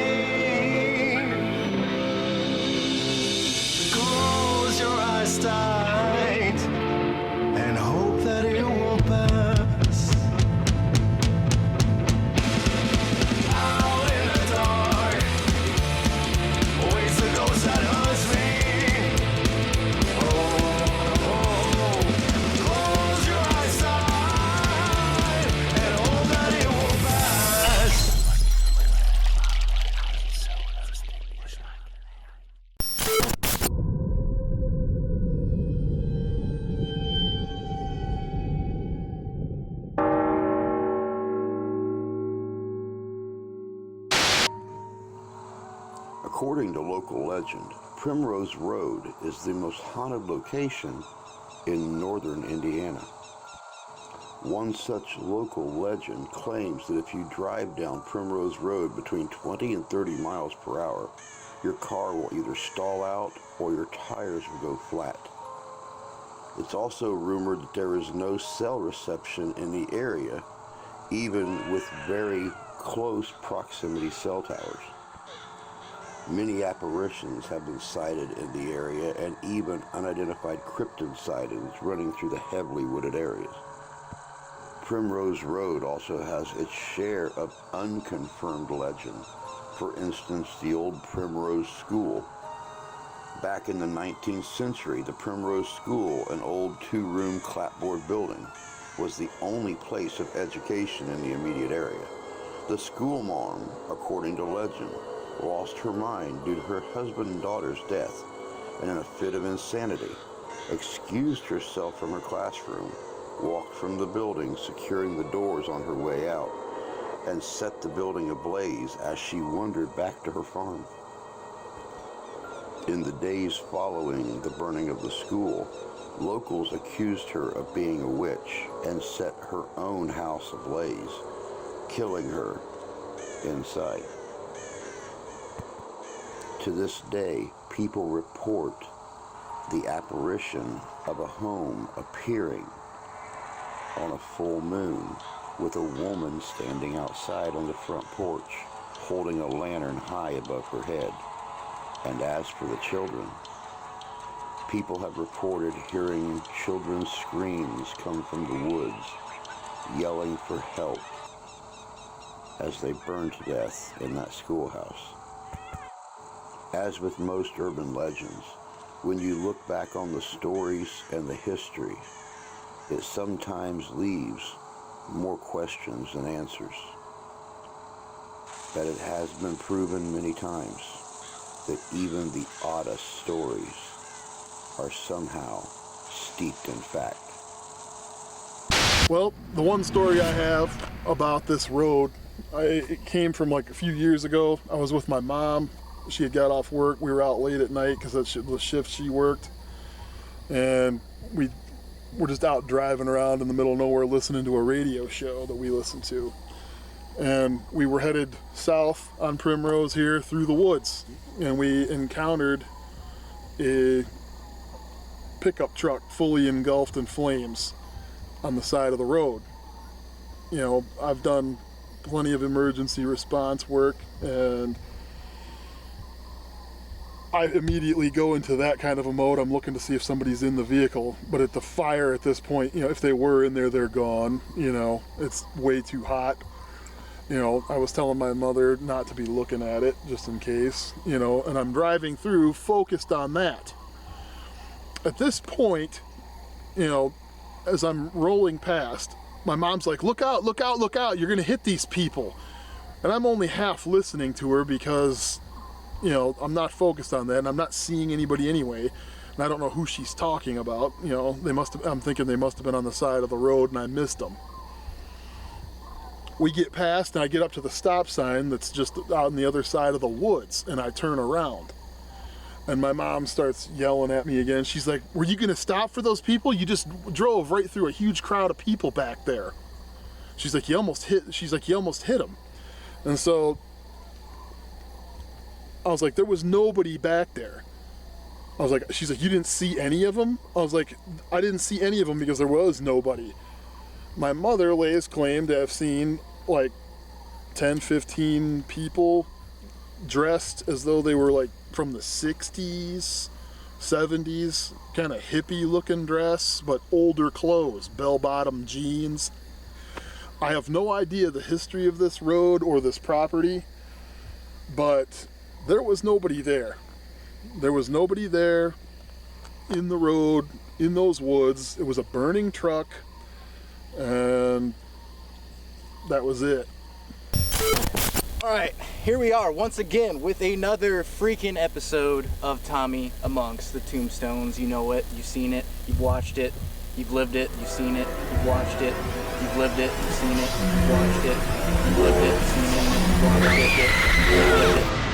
According to local legend, Primrose Road is the most haunted location in northern Indiana. One such local legend claims that if you drive down Primrose Road between 20 and 30 miles per hour, your car will either stall out or your tires will go flat. It's also rumored that there is no cell reception in the area, even with very close proximity cell towers. Many apparitions have been sighted in the area, and even unidentified cryptid sightings running through the heavily wooded areas. Primrose Road also has its share of unconfirmed legend. For instance, the old Primrose School. Back in the 19th century, the Primrose School, an old two-room clapboard building, was the only place of education in the immediate area. The school mom, according to legend, lost her mind due to her husband and daughter's death, and in a fit of insanity, excused herself from her classroom, walked from the building, securing the doors on her way out, and set the building ablaze as she wandered back to her farm. In the days following the burning of the school, locals accused her of being a witch and set her own house ablaze, killing her inside. To this day, people report the apparition of a home appearing on a full moon with a woman standing outside on the front porch holding a lantern high above her head. And as for the children, people have reported hearing children's screams come from the woods, yelling for help as they burn to death in that schoolhouse. As with most urban legends, when you look back on the stories and the history, it sometimes leaves more questions than answers. But it has been proven many times that even the oddest stories are somehow steeped in fact. Well, the one story I have about this road, it came from like a few years ago. I was with my mom. She had got off work. We were out late at night because that's the shift she worked. And we were just out driving around in the middle of nowhere listening to a radio show that we listened to. And we were headed south on Primrose here through the woods. And we encountered a pickup truck fully engulfed in flames on the side of the road. You know, I've done plenty of emergency response work, and I immediately go into that kind of a mode. I'm looking to see if somebody's in the vehicle, but at the fire at this point, you know, if they were in there, they're gone. You know, it's way too hot. You know, I was telling my mother not to be looking at it just in case, you know, and I'm driving through focused on that. At this point, you know, as I'm rolling past, my mom's like, look out, look out, look out, you're gonna hit these people. And I'm only half listening to her because, you know, I'm not focused on that and I'm not seeing anybody anyway. And I don't know who she's talking about. You know, I'm thinking they must have been on the side of the road and I missed them. We get past and I get up to the stop sign that's just out on the other side of the woods, and I turn around. And my mom starts yelling at me again. She's like, were you gonna stop for those people? You just drove right through a huge crowd of people back there. She's like, you almost hit them. And so I was like, there was nobody back there. I was like, she's like, you didn't see any of them? I was like, I didn't see any of them because there was nobody. My mother lays claim to have seen like 10, 15 people dressed as though they were like from the 60s, 70s, kind of hippie looking dress, but older clothes, bell-bottom jeans. I have no idea the history of this road or this property, but there was nobody there. There was nobody there in the road, in those woods. It was a burning truck, and that was it. All right, here we are once again with another freaking episode of Tommy Amongst the Tombstones. You know it, you've seen it, you've watched it, you've lived it, you've seen it, you've watched it, you've lived it, you've seen it, you've watched it, you've lived it, you've seen it, you've watched it, you've lived it.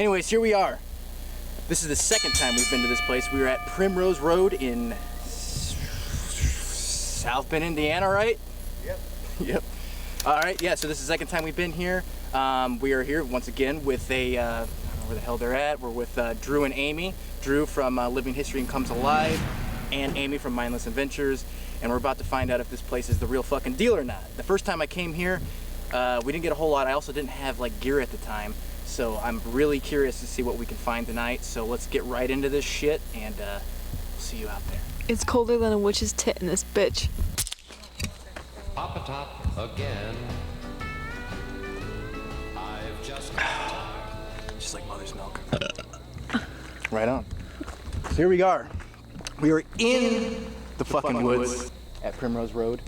Anyways, here we are. This is the second time we've been to this place. We were at Primrose Road in South Bend, Indiana, right? Yep. Yep. All right, yeah, so this is the second time we've been here. We are here once again with a, I don't know where the hell they're at. We're with Drew and Amy. Drew from Living History and Comes Alive, and Amy from Mindless Adventures. And we're about to find out if this place is the real fucking deal or not. The first time I came here, we didn't get a whole lot. I also didn't have like gear at the time. So I'm really curious to see what we can find tonight. So let's get right into this shit and see you out there. It's colder than a witch's tit in this bitch. Pop a top again. I've just just like mother's milk. Right on. So here we are. We are in the fucking woods at Primrose Road.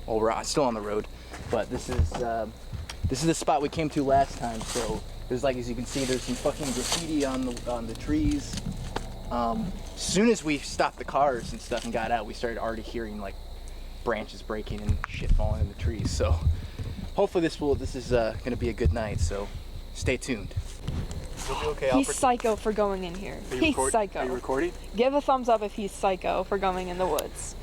Well, we're still on the road, but this is the spot we came to last time. So there's, like, as you can see, there's some fucking graffiti on the trees. As soon as we stopped the cars and stuff and got out, we started already hearing like branches breaking and shit falling in the trees. So hopefully this is gonna be a good night. So stay tuned. You'll be okay. He's psycho for going in here. He's psycho. Are you recording? Give a thumbs up if he's psycho for going in the woods.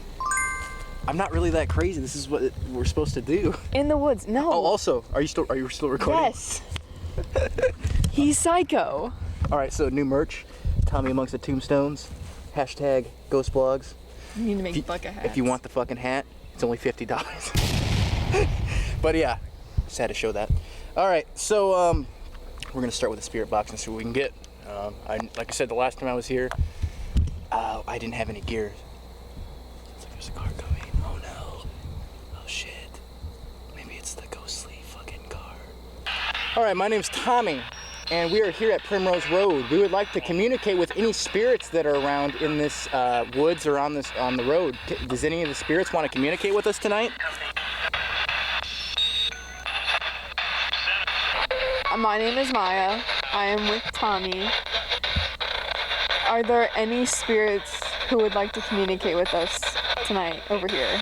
I'm not really that crazy. This is what we're supposed to do. In the woods, no. Oh, also, are you still recording? Yes. He's psycho. All right, so new merch. Tommy amongst the Tombstones. Hashtag Ghost Blogs. You need to make bucket hats. If you want the fucking hat, it's only $50. But yeah, just had to show that. All right, so we're gonna start with the spirit box and see what we can get. Like I said, the last time I was here, I didn't have any gear. Looks like there's a car coming. Oh no. Oh shit. Maybe it's the ghostly fucking car. All right, my name's Tommy, and we are here at Primrose Road. We would like to communicate with any spirits that are around in this woods or on the road. Does any of the spirits want to communicate with us tonight? My name is Maya. I am with Tommy. Are there any spirits who would like to communicate with us tonight over here?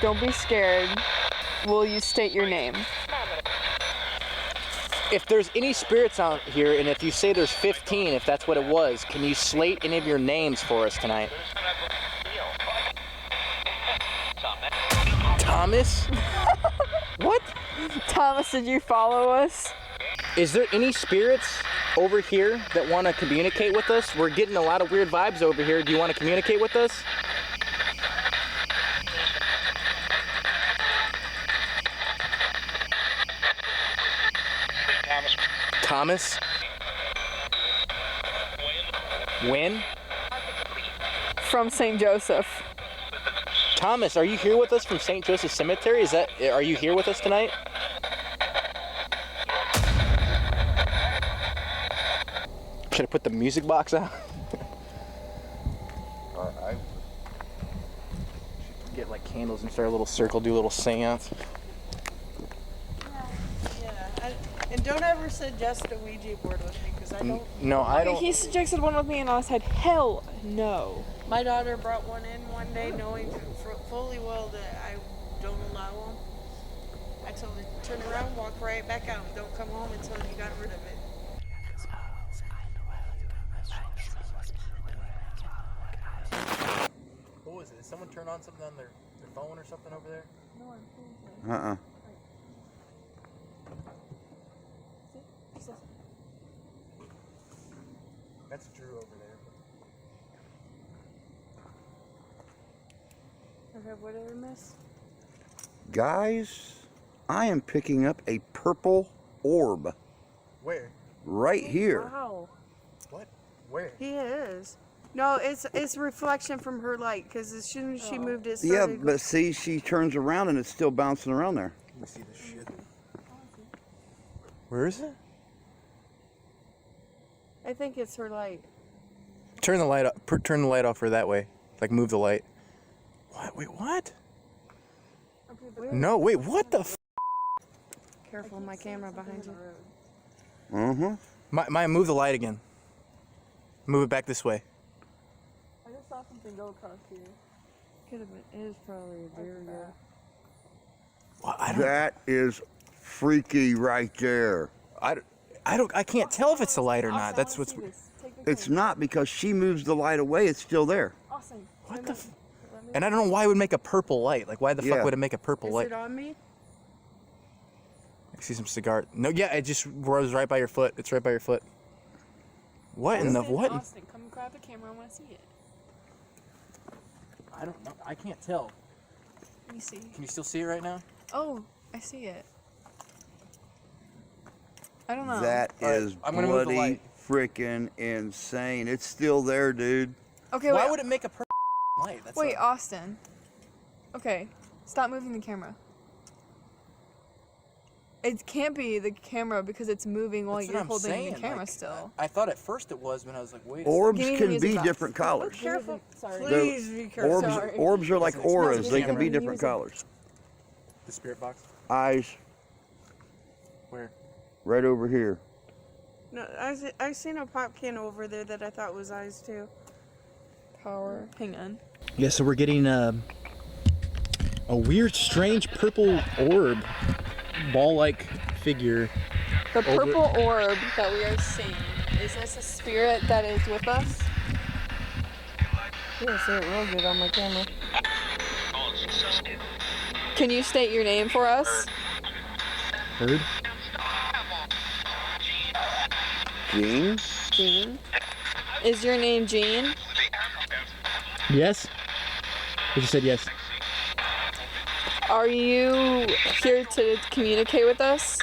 Don't be scared. Will you state your name? If there's any spirits out here, and if you say there's 15, if that's what it was, can you slate any of your names for us tonight? Thomas? What? Thomas, did you follow us? Is there any spirits over here that want to communicate with us? We're getting a lot of weird vibes over here. Do you want to communicate with us? Thomas? When? From St. Joseph. Thomas, are you here with us from St. Joseph Cemetery? Are you here with us tonight? Should I put the music box out? Or I should get like candles and start a little circle, do a little seance. Yeah, and don't ever suggest a Ouija board with me because I don't. No, I don't. He suggested one with me and I said, hell no. My daughter brought one in one day knowing fully well that I don't allow them. I told her, turn around, walk right back out. Don't come home until you got rid of it. What was it? Did someone turn on something on their phone or something over there? No, I'm That's Drew over there. Okay, what did I miss? Guys, I am picking up a purple orb. Where? Right here. Wow. What? Where? He is. No, it's reflection from her light because as soon as she moved it Yeah, started. but see, she turns around and it's still bouncing around there. Let me see this shit. Where is it? I think it's her light. Turn the light up. Turn the light off her that way. Like move the light. What? Wait, what? No, wait, what the f? Careful, my camera behind you. Mm-hmm. Maya, move the light again. Move it back this way. I just saw something go across here. Could have been. It is probably a deer. Yeah. Well, That is freaky right there. I can't tell if it's a light or not. That's what's. It's not, because she moves the light away. It's still there. Awesome. What the? And I don't know why it would make a purple light. Like, why the fuck would it make a purple light? Is it on me? I see some cigar. No, yeah, it just was right by your foot. It's right by your foot. What in the what? Austin, come grab the camera. I want to see it. I don't know. I can't tell. Let me see. Can you still see it right now? Oh, I see it. I don't know. That is I'm gonna move the bloody light. freaking insane. It's still there, dude. Okay, Why wait. would it make a purple light? That's Wait, Austin. Okay, stop moving the camera. It can't be the camera because it's moving while That's what you're I'm holding saying, the camera like, still. I thought at first it was when I was like, wait. Orbs Give me the can music be box. different colors. Careful. Sorry. Please be careful. Orbs are like auras. They can be Music. different colors. The spirit box? Eyes. Where? Right over here. No, I seen a pop can over there that I thought was eyes too. Power. Hang on. Yeah, so we're getting a weird, strange purple orb, ball-like figure. The purple orb that we are seeing, is this a spirit that is with us? Yeah, see it real good on my camera. Can you state your name for us? Heard? Gene? Gene. Is your name Gene? Yes? You just said yes. Are you here to communicate with us?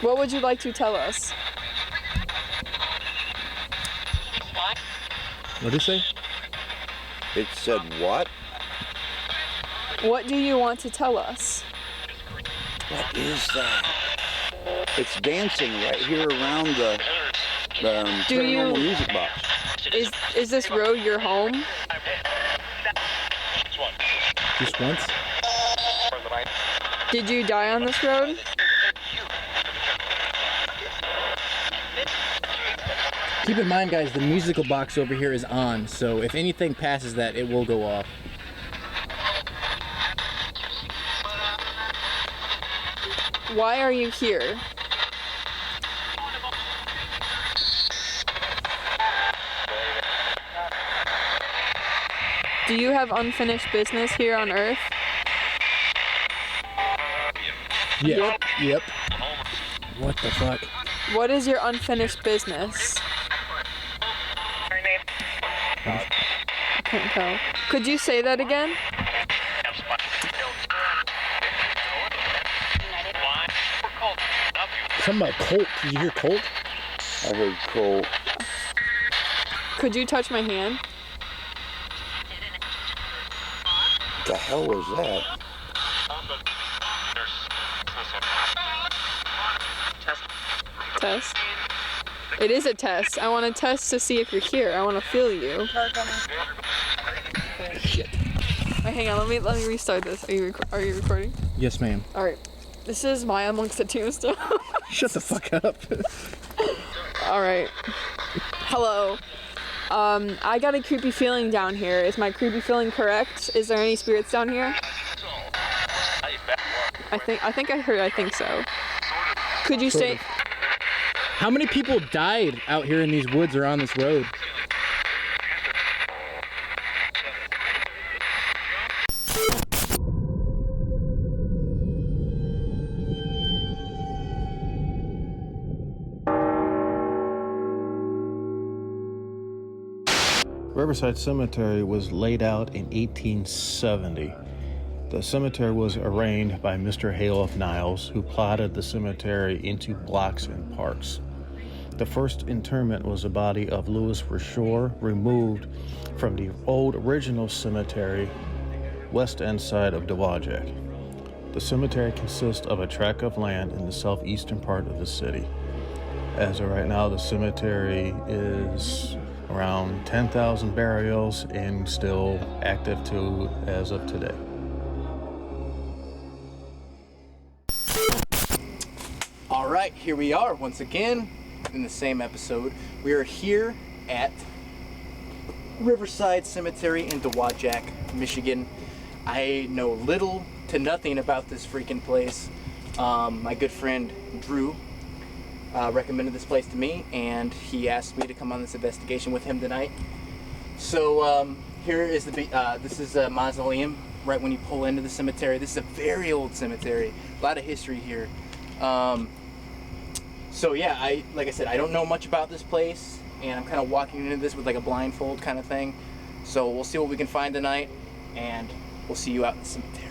What would you like to tell us? What did it say? It said what? What do you want to tell us? What is that? It's dancing right here around the paranormal music box. Is this road your home? Just once? Did you die on this road? Keep in mind, guys, the musical box over here is on, so if anything passes that, it will go off. Why are you here? Do you have unfinished business here on Earth? Yeah. Yep. What the fuck? What is your unfinished business? I can't tell. Could you say that again? Something about Colt. Did you hear Colt? I heard Colt. Could you touch my hand? The hell was that? Test. It is a test. I want to test to see if you're here. I want to feel you. Shit. Wait, hang on. Let me restart this. Are you recording? Yes, ma'am. All right. This is Maya amongst the Tombstone. Shut the fuck up. All right. Hello. I got a creepy feeling down here. Is my creepy feeling correct? Is there any spirits down here? I think so. Could you say? How many people died out here in these woods or on this road? Riverside Cemetery was laid out in 1870. The cemetery was arranged by Mr. Hale of Niles, who plotted the cemetery into blocks and parks. The first interment was a body of Louis Rashore, removed from the old original cemetery, west end side of Dowagiac. The cemetery consists of a tract of land in the southeastern part of the city. As of right now, the cemetery is around 10,000 burials and still active as of today. All right, here we are once again in the same episode. We are here at Riverside Cemetery in Dowagiac, Michigan. I know little to nothing about this freaking place. My good friend Drew recommended this place to me, and he asked me to come on this investigation with him tonight. So here is this is a mausoleum right when you pull into the cemetery. This is a very old cemetery, a lot of history here. So yeah, like I said, I don't know much about this place, and I'm kind of walking into this with like a blindfold kind of thing. So we'll see what we can find tonight, and we'll see you out in the cemetery.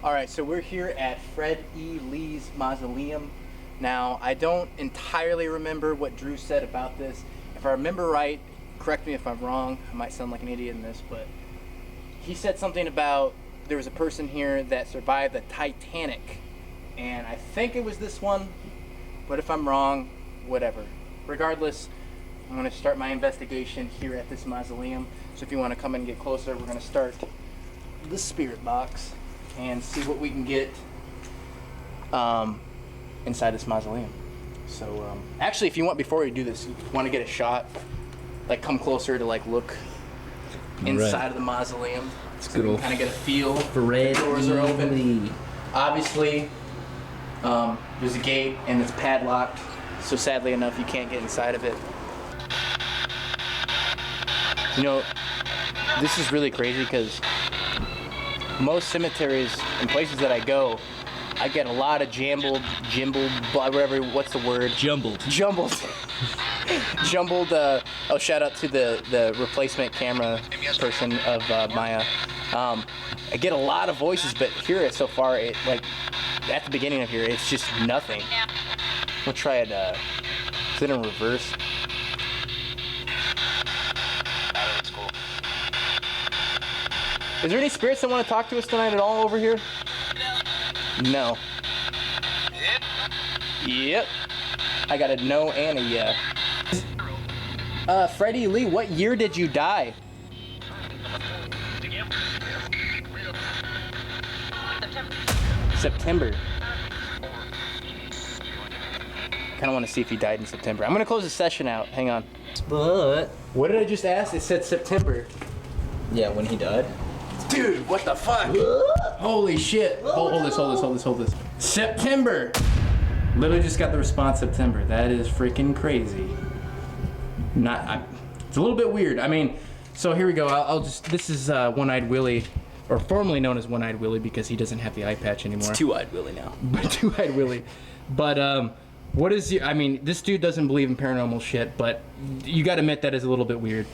All right, so we're here at Fred E. Lee's mausoleum. Now, I don't entirely remember what Drew said about this. If I remember right, correct me if I'm wrong, I might sound like an idiot in this, but he said something about there was a person here that survived the Titanic, and I think it was this one, but if I'm wrong, whatever. Regardless, I'm going to start my investigation here at this mausoleum. So if you want to come and get closer, we're going to start the spirit box and see what we can get inside this mausoleum. So actually, if you want, before we do this, you want to get a shot, like come closer to like look inside of the mausoleum. It's so good we can kind of get a feel. Fred The doors are open. Lee. Obviously, there's a gate and it's padlocked, so sadly enough, you can't get inside of it. You know, this is really crazy because most cemeteries and places that I go, I get a lot of jumbled, whatever, what's the word? Jumbled. Jumbled, oh, shout out to the replacement camera person of Maya. I get a lot of voices, but here so far, like, at the beginning of here, it's just nothing. We'll try it, is it in reverse? Is there any spirits that want to talk to us tonight at all over here? No. Yep. I got a no and a yeah. Freddie Lee, what year did you die? September. Kind of want to see if he died in September. I'm going to close the session out. Hang on. But what did I just ask? It said September. Yeah, when he died. Dude, what the fuck? Holy shit. Hold this. September. Literally just got the response September. That is freaking crazy. It's a little bit weird. I mean, so here we go. This is One-Eyed Willie, or formerly known as One-Eyed Willie because he doesn't have the eye patch anymore. It's Two-Eyed Willie now. But Two-Eyed Willie. But what is your, I mean, this dude doesn't believe in paranormal shit, but you gotta admit that is a little bit weird.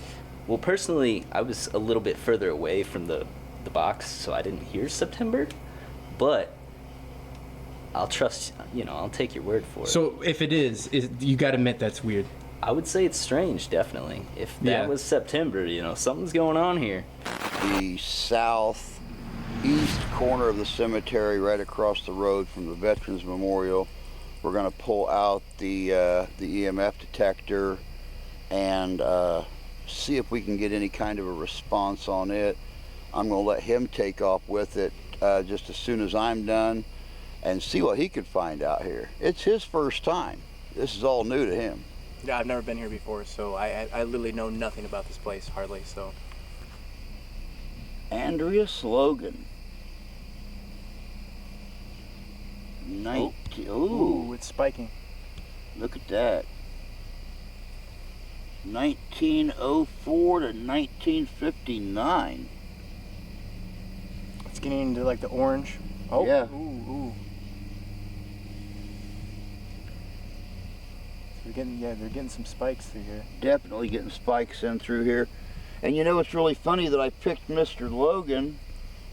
Well, personally, I was a little bit further away from the box, so I didn't hear September, but I'll trust, I'll take your word for it. So if it is you gotta admit that's weird. I would say it's strange, definitely. If that was September, something's going on here. The southeast corner of the cemetery, right across the road from the Veterans Memorial, we're going to pull out the EMF detector and see if we can get any kind of a response on it. I'm going to let him take off with it just as soon as I'm done and see what he could find out here. It's his first time. This is all new to him. Yeah, I've never been here before, so I literally know nothing about this place, hardly, so. Andreas Logan. Ooh, it's spiking. Look at that. 1904 to 1959. It's getting into like the orange. Oh, yeah. Ooh. They're getting some spikes through here. Definitely getting spikes in through here. And you know, it's really funny that I picked Mr. Logan.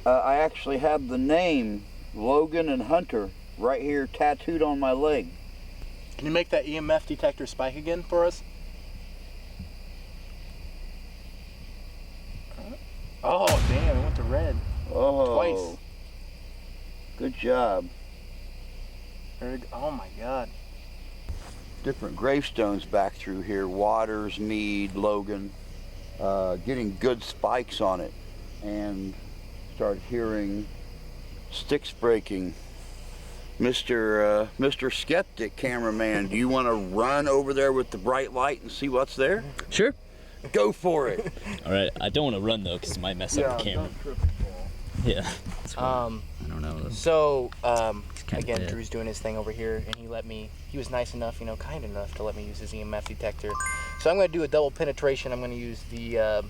I actually have the name Logan and Hunter right here tattooed on my leg. Can you make that EMF detector spike again for us? Oh, damn, it went to red. Oh. Twice. Good job. Oh my God. Different gravestones back through here. Waters, Mead, Logan. Getting good spikes on it. And start hearing sticks breaking. Mr. Skeptic cameraman, do you want to run over there with the bright light and see what's there? Sure. Go for it. All right. I don't want to run though, because it might mess up the camera. Yeah. I don't know. So, kinda again, dead. Drew's doing his thing over here, and he was nice enough, kind enough to let me use his EMF detector. So I'm going to do a double penetration. I'm going to use the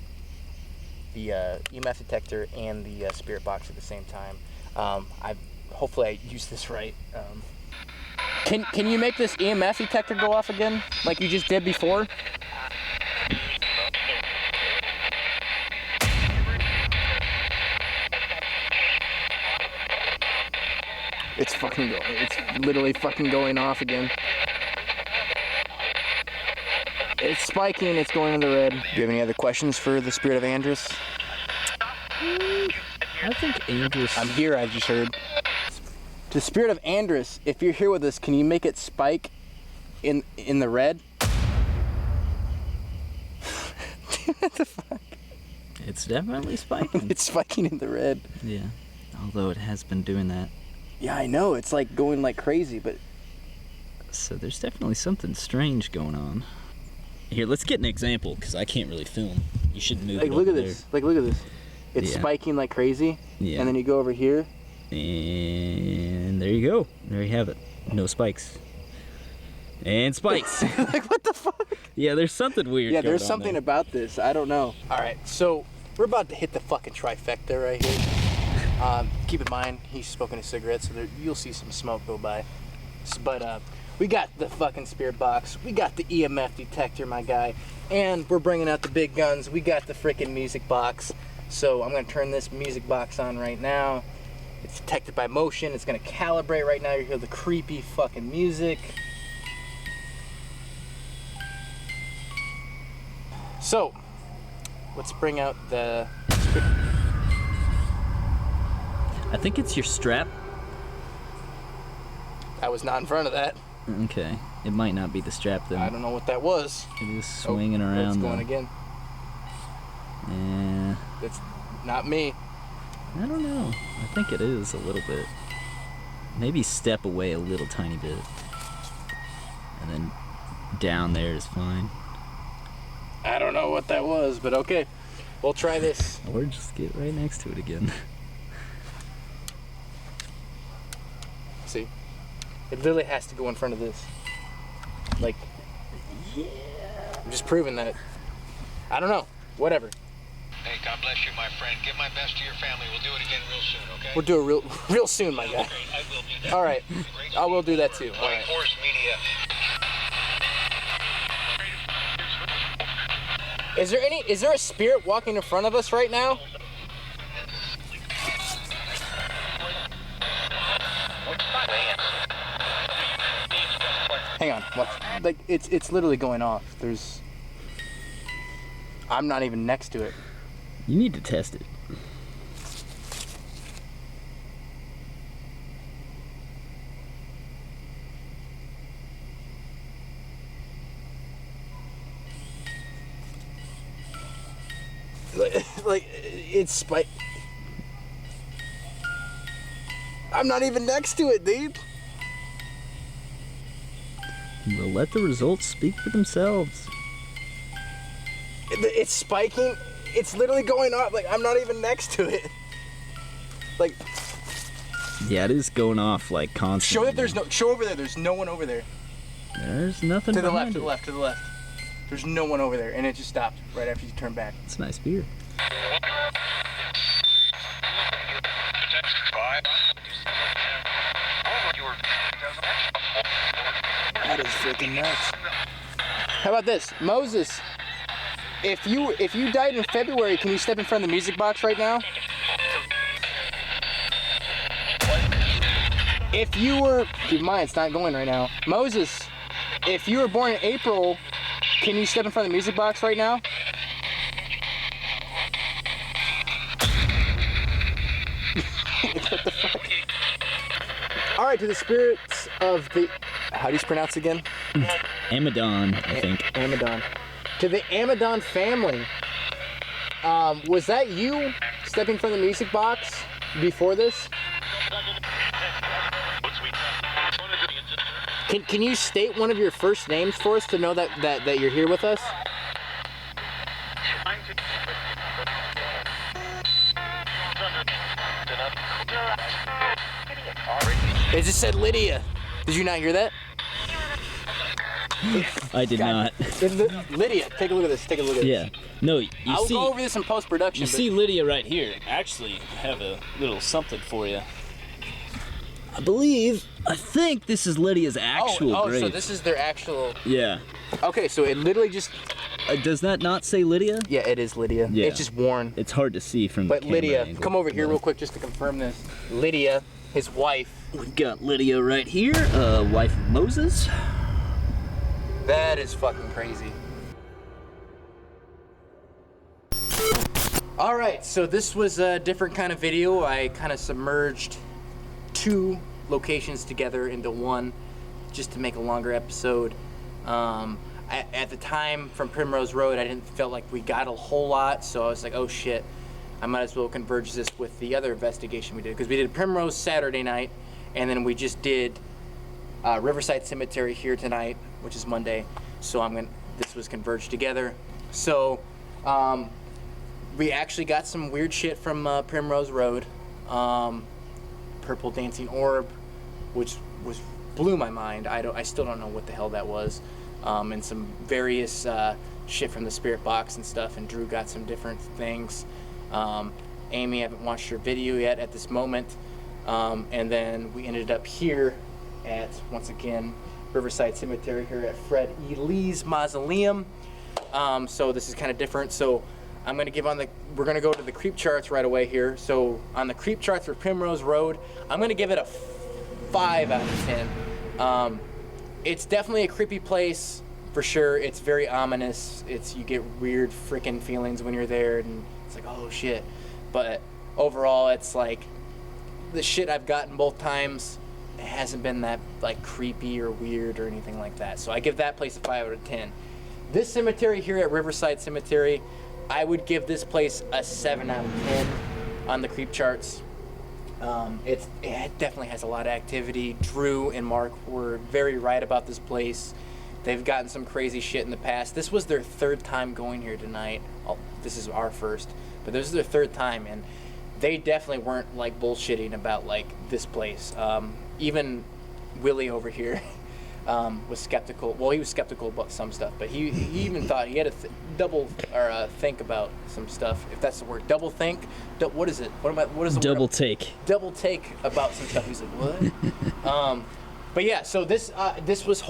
EMF detector and the spirit box at the same time. Hopefully I use this right. Can you make this EMF detector go off again, like you just did before? It's literally fucking going off again. It's spiking, it's going in the red. Do you have any other questions for the spirit of Andrus? I think Andrus... I'm here, I've just heard. To the spirit of Andrus, if you're here with us, can you make it spike in the red? What the fuck? It's definitely spiking. It's spiking in the red. Yeah. Although it has been doing that. Yeah, I know. It's like going like crazy, but... So there's definitely something strange going on. Here, let's get an example, because I can't really film. You should move it look over at this. Look at this. It's spiking like crazy. Yeah. And then you go over here. And there you go. There you have it. No spikes. And spikes. Like, what the fuck? Yeah, there's something weird Yeah, going there's on something there. about this. I don't know. All right, so we're about to hit the fucking trifecta right here. Keep in mind, he's smoking a cigarette, so you'll see some smoke go by. But we got the fucking spirit box. We got the EMF detector, my guy. And we're bringing out the big guns. We got the freaking music box. So I'm going to turn this music box on right now. It's detected by motion. It's going to calibrate right now. You hear the creepy fucking music. So, let's bring out the... I think it's your strap. I was not in front of that. Okay. It might not be the strap, then. I don't know what that was. It is swinging around. It's going again. Yeah. It's not me. I don't know. I think it is a little bit. Maybe step away a little tiny bit. And then down there is fine. I don't know what that was, but okay. We'll try this. Or just get right next to it again. See? It literally has to go in front of this. Like, yeah. I'm just proving that. I don't know. Whatever. Hey, God bless you, my friend. Give my best to your family. We'll do it again real soon, okay? We'll do it real soon, my guy. Okay, I will do that. All right. I will do that too. All White right. Horse Media. Is there a spirit walking in front of us right now? Hang on. What? Like it's literally going off. I'm not even next to it. You need to test it. Like it's spike. I'm not even next to it, dude. Well, let the results speak for themselves. It's spiking. It's literally going off. Like I'm not even next to it. Like. Yeah, it is going off like constantly. Show that there's no. Show over there. There's no one over there. There's nothing. To the behind left. To it. the left. To the left. There's no one over there, and it just stopped right after you turn back. It's a nice beer. That is freaking nuts. How about this, Moses? If you died in February, can you step in front of the music box right now? If you were, keep in mind it's not going right now. Moses, if you were born in April, can you step in front of the music box right now? What the fuck? All right, to the spirits of the, how do you pronounce it again? Amadon, I think. Amadon. To the Amadon family, was that you stepping from the music box before this? Can you state one of your first names for us to know that you're here with us? It just said Lydia. Did you not hear that? I did not. Lydia, take a look at this. Take a look at this. Yeah. No, you I'll see. go over this in post-production. You see Lydia right here. Actually, I have a little something for you. I think this is Lydia's actual grave. So this is their actual... Yeah. Okay, so it literally just... does that not say Lydia? Yeah, it is Lydia. Yeah. It's just worn. It's hard to see from But the camera Lydia, angle. come over here real quick just to confirm this. Lydia, his wife. We've got Lydia right here, wife of Moses. That is fucking crazy. Alright, so this was a different kind of video. I kind of submerged 2 locations together into one just to make a longer episode. At the time from Primrose Road, I didn't feel like we got a whole lot, so I was like, oh shit, I might as well converge this with the other investigation we did, because we did Primrose Saturday night, and then we just did Riverside Cemetery here tonight, which is Monday. So this was converged together. So we actually got some weird shit from Primrose Road. Purple dancing orb, which blew my mind. I still don't know what the hell that was. And some various shit from the spirit box and stuff. And Drew got some different things. Amy, I haven't watched your video yet at this moment. And then we ended up here at, once again, Riverside Cemetery here at Fred E. Lee's mausoleum. So this is kind of different. So I'm gonna we're gonna go to the creep charts right away here. So on the creep charts for Primrose Road, I'm gonna give it a 5 out of 10. It's definitely a creepy place for sure. It's very ominous. You get weird freaking feelings when you're there, and it's like, oh shit. But overall, it's like the shit I've gotten both times. It hasn't been that like creepy or weird or anything like that. So I give that place a 5 out of 10. This cemetery here at Riverside Cemetery, I would give this place a 7 out of 10 on the creep charts. It definitely has a lot of activity. Drew and Mark were very right about this place. They've gotten some crazy shit in the past. This was their 3rd time going here tonight. Oh, this is our first, but this is their 3rd time, and they definitely weren't like bullshitting about like this place. Even Willie over here was skeptical. Well, he was skeptical about some stuff, but he even thought he had to think about some stuff, if that's the word. Double think. What is it? What is the double word? take? Double take about some stuff. He's like, what? But yeah, so this was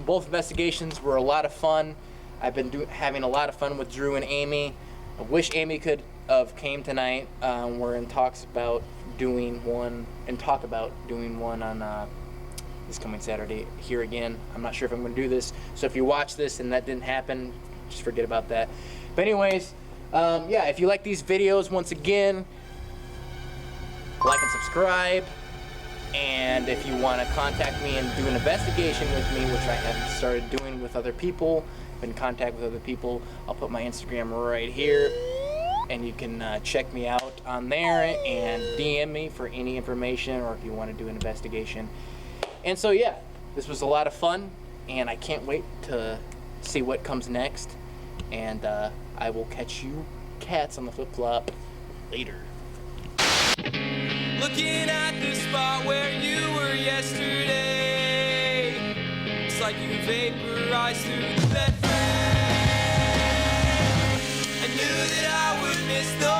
both investigations were a lot of fun. I've been having a lot of fun with Drew and Amy. I wish Amy could have came tonight. We're in talks about doing one on this coming Saturday here again. I'm not sure if I'm going to do this. So if you watch this and that didn't happen, just forget about that. But anyways, yeah, if you like these videos, once again, like and subscribe. And if you want to contact me and do an investigation with me, which I have started doing with other people, been in contact with other people, I'll put my Instagram right here. And you can check me out on there and DM me for any information, or if you want to do an investigation. And so yeah, this was a lot of fun, and I can't wait to see what comes next. And I will catch you cats on the flip-flop later. Looking at the spot where you were yesterday, it's like you vaporized through the bed frame. I knew that I would miss the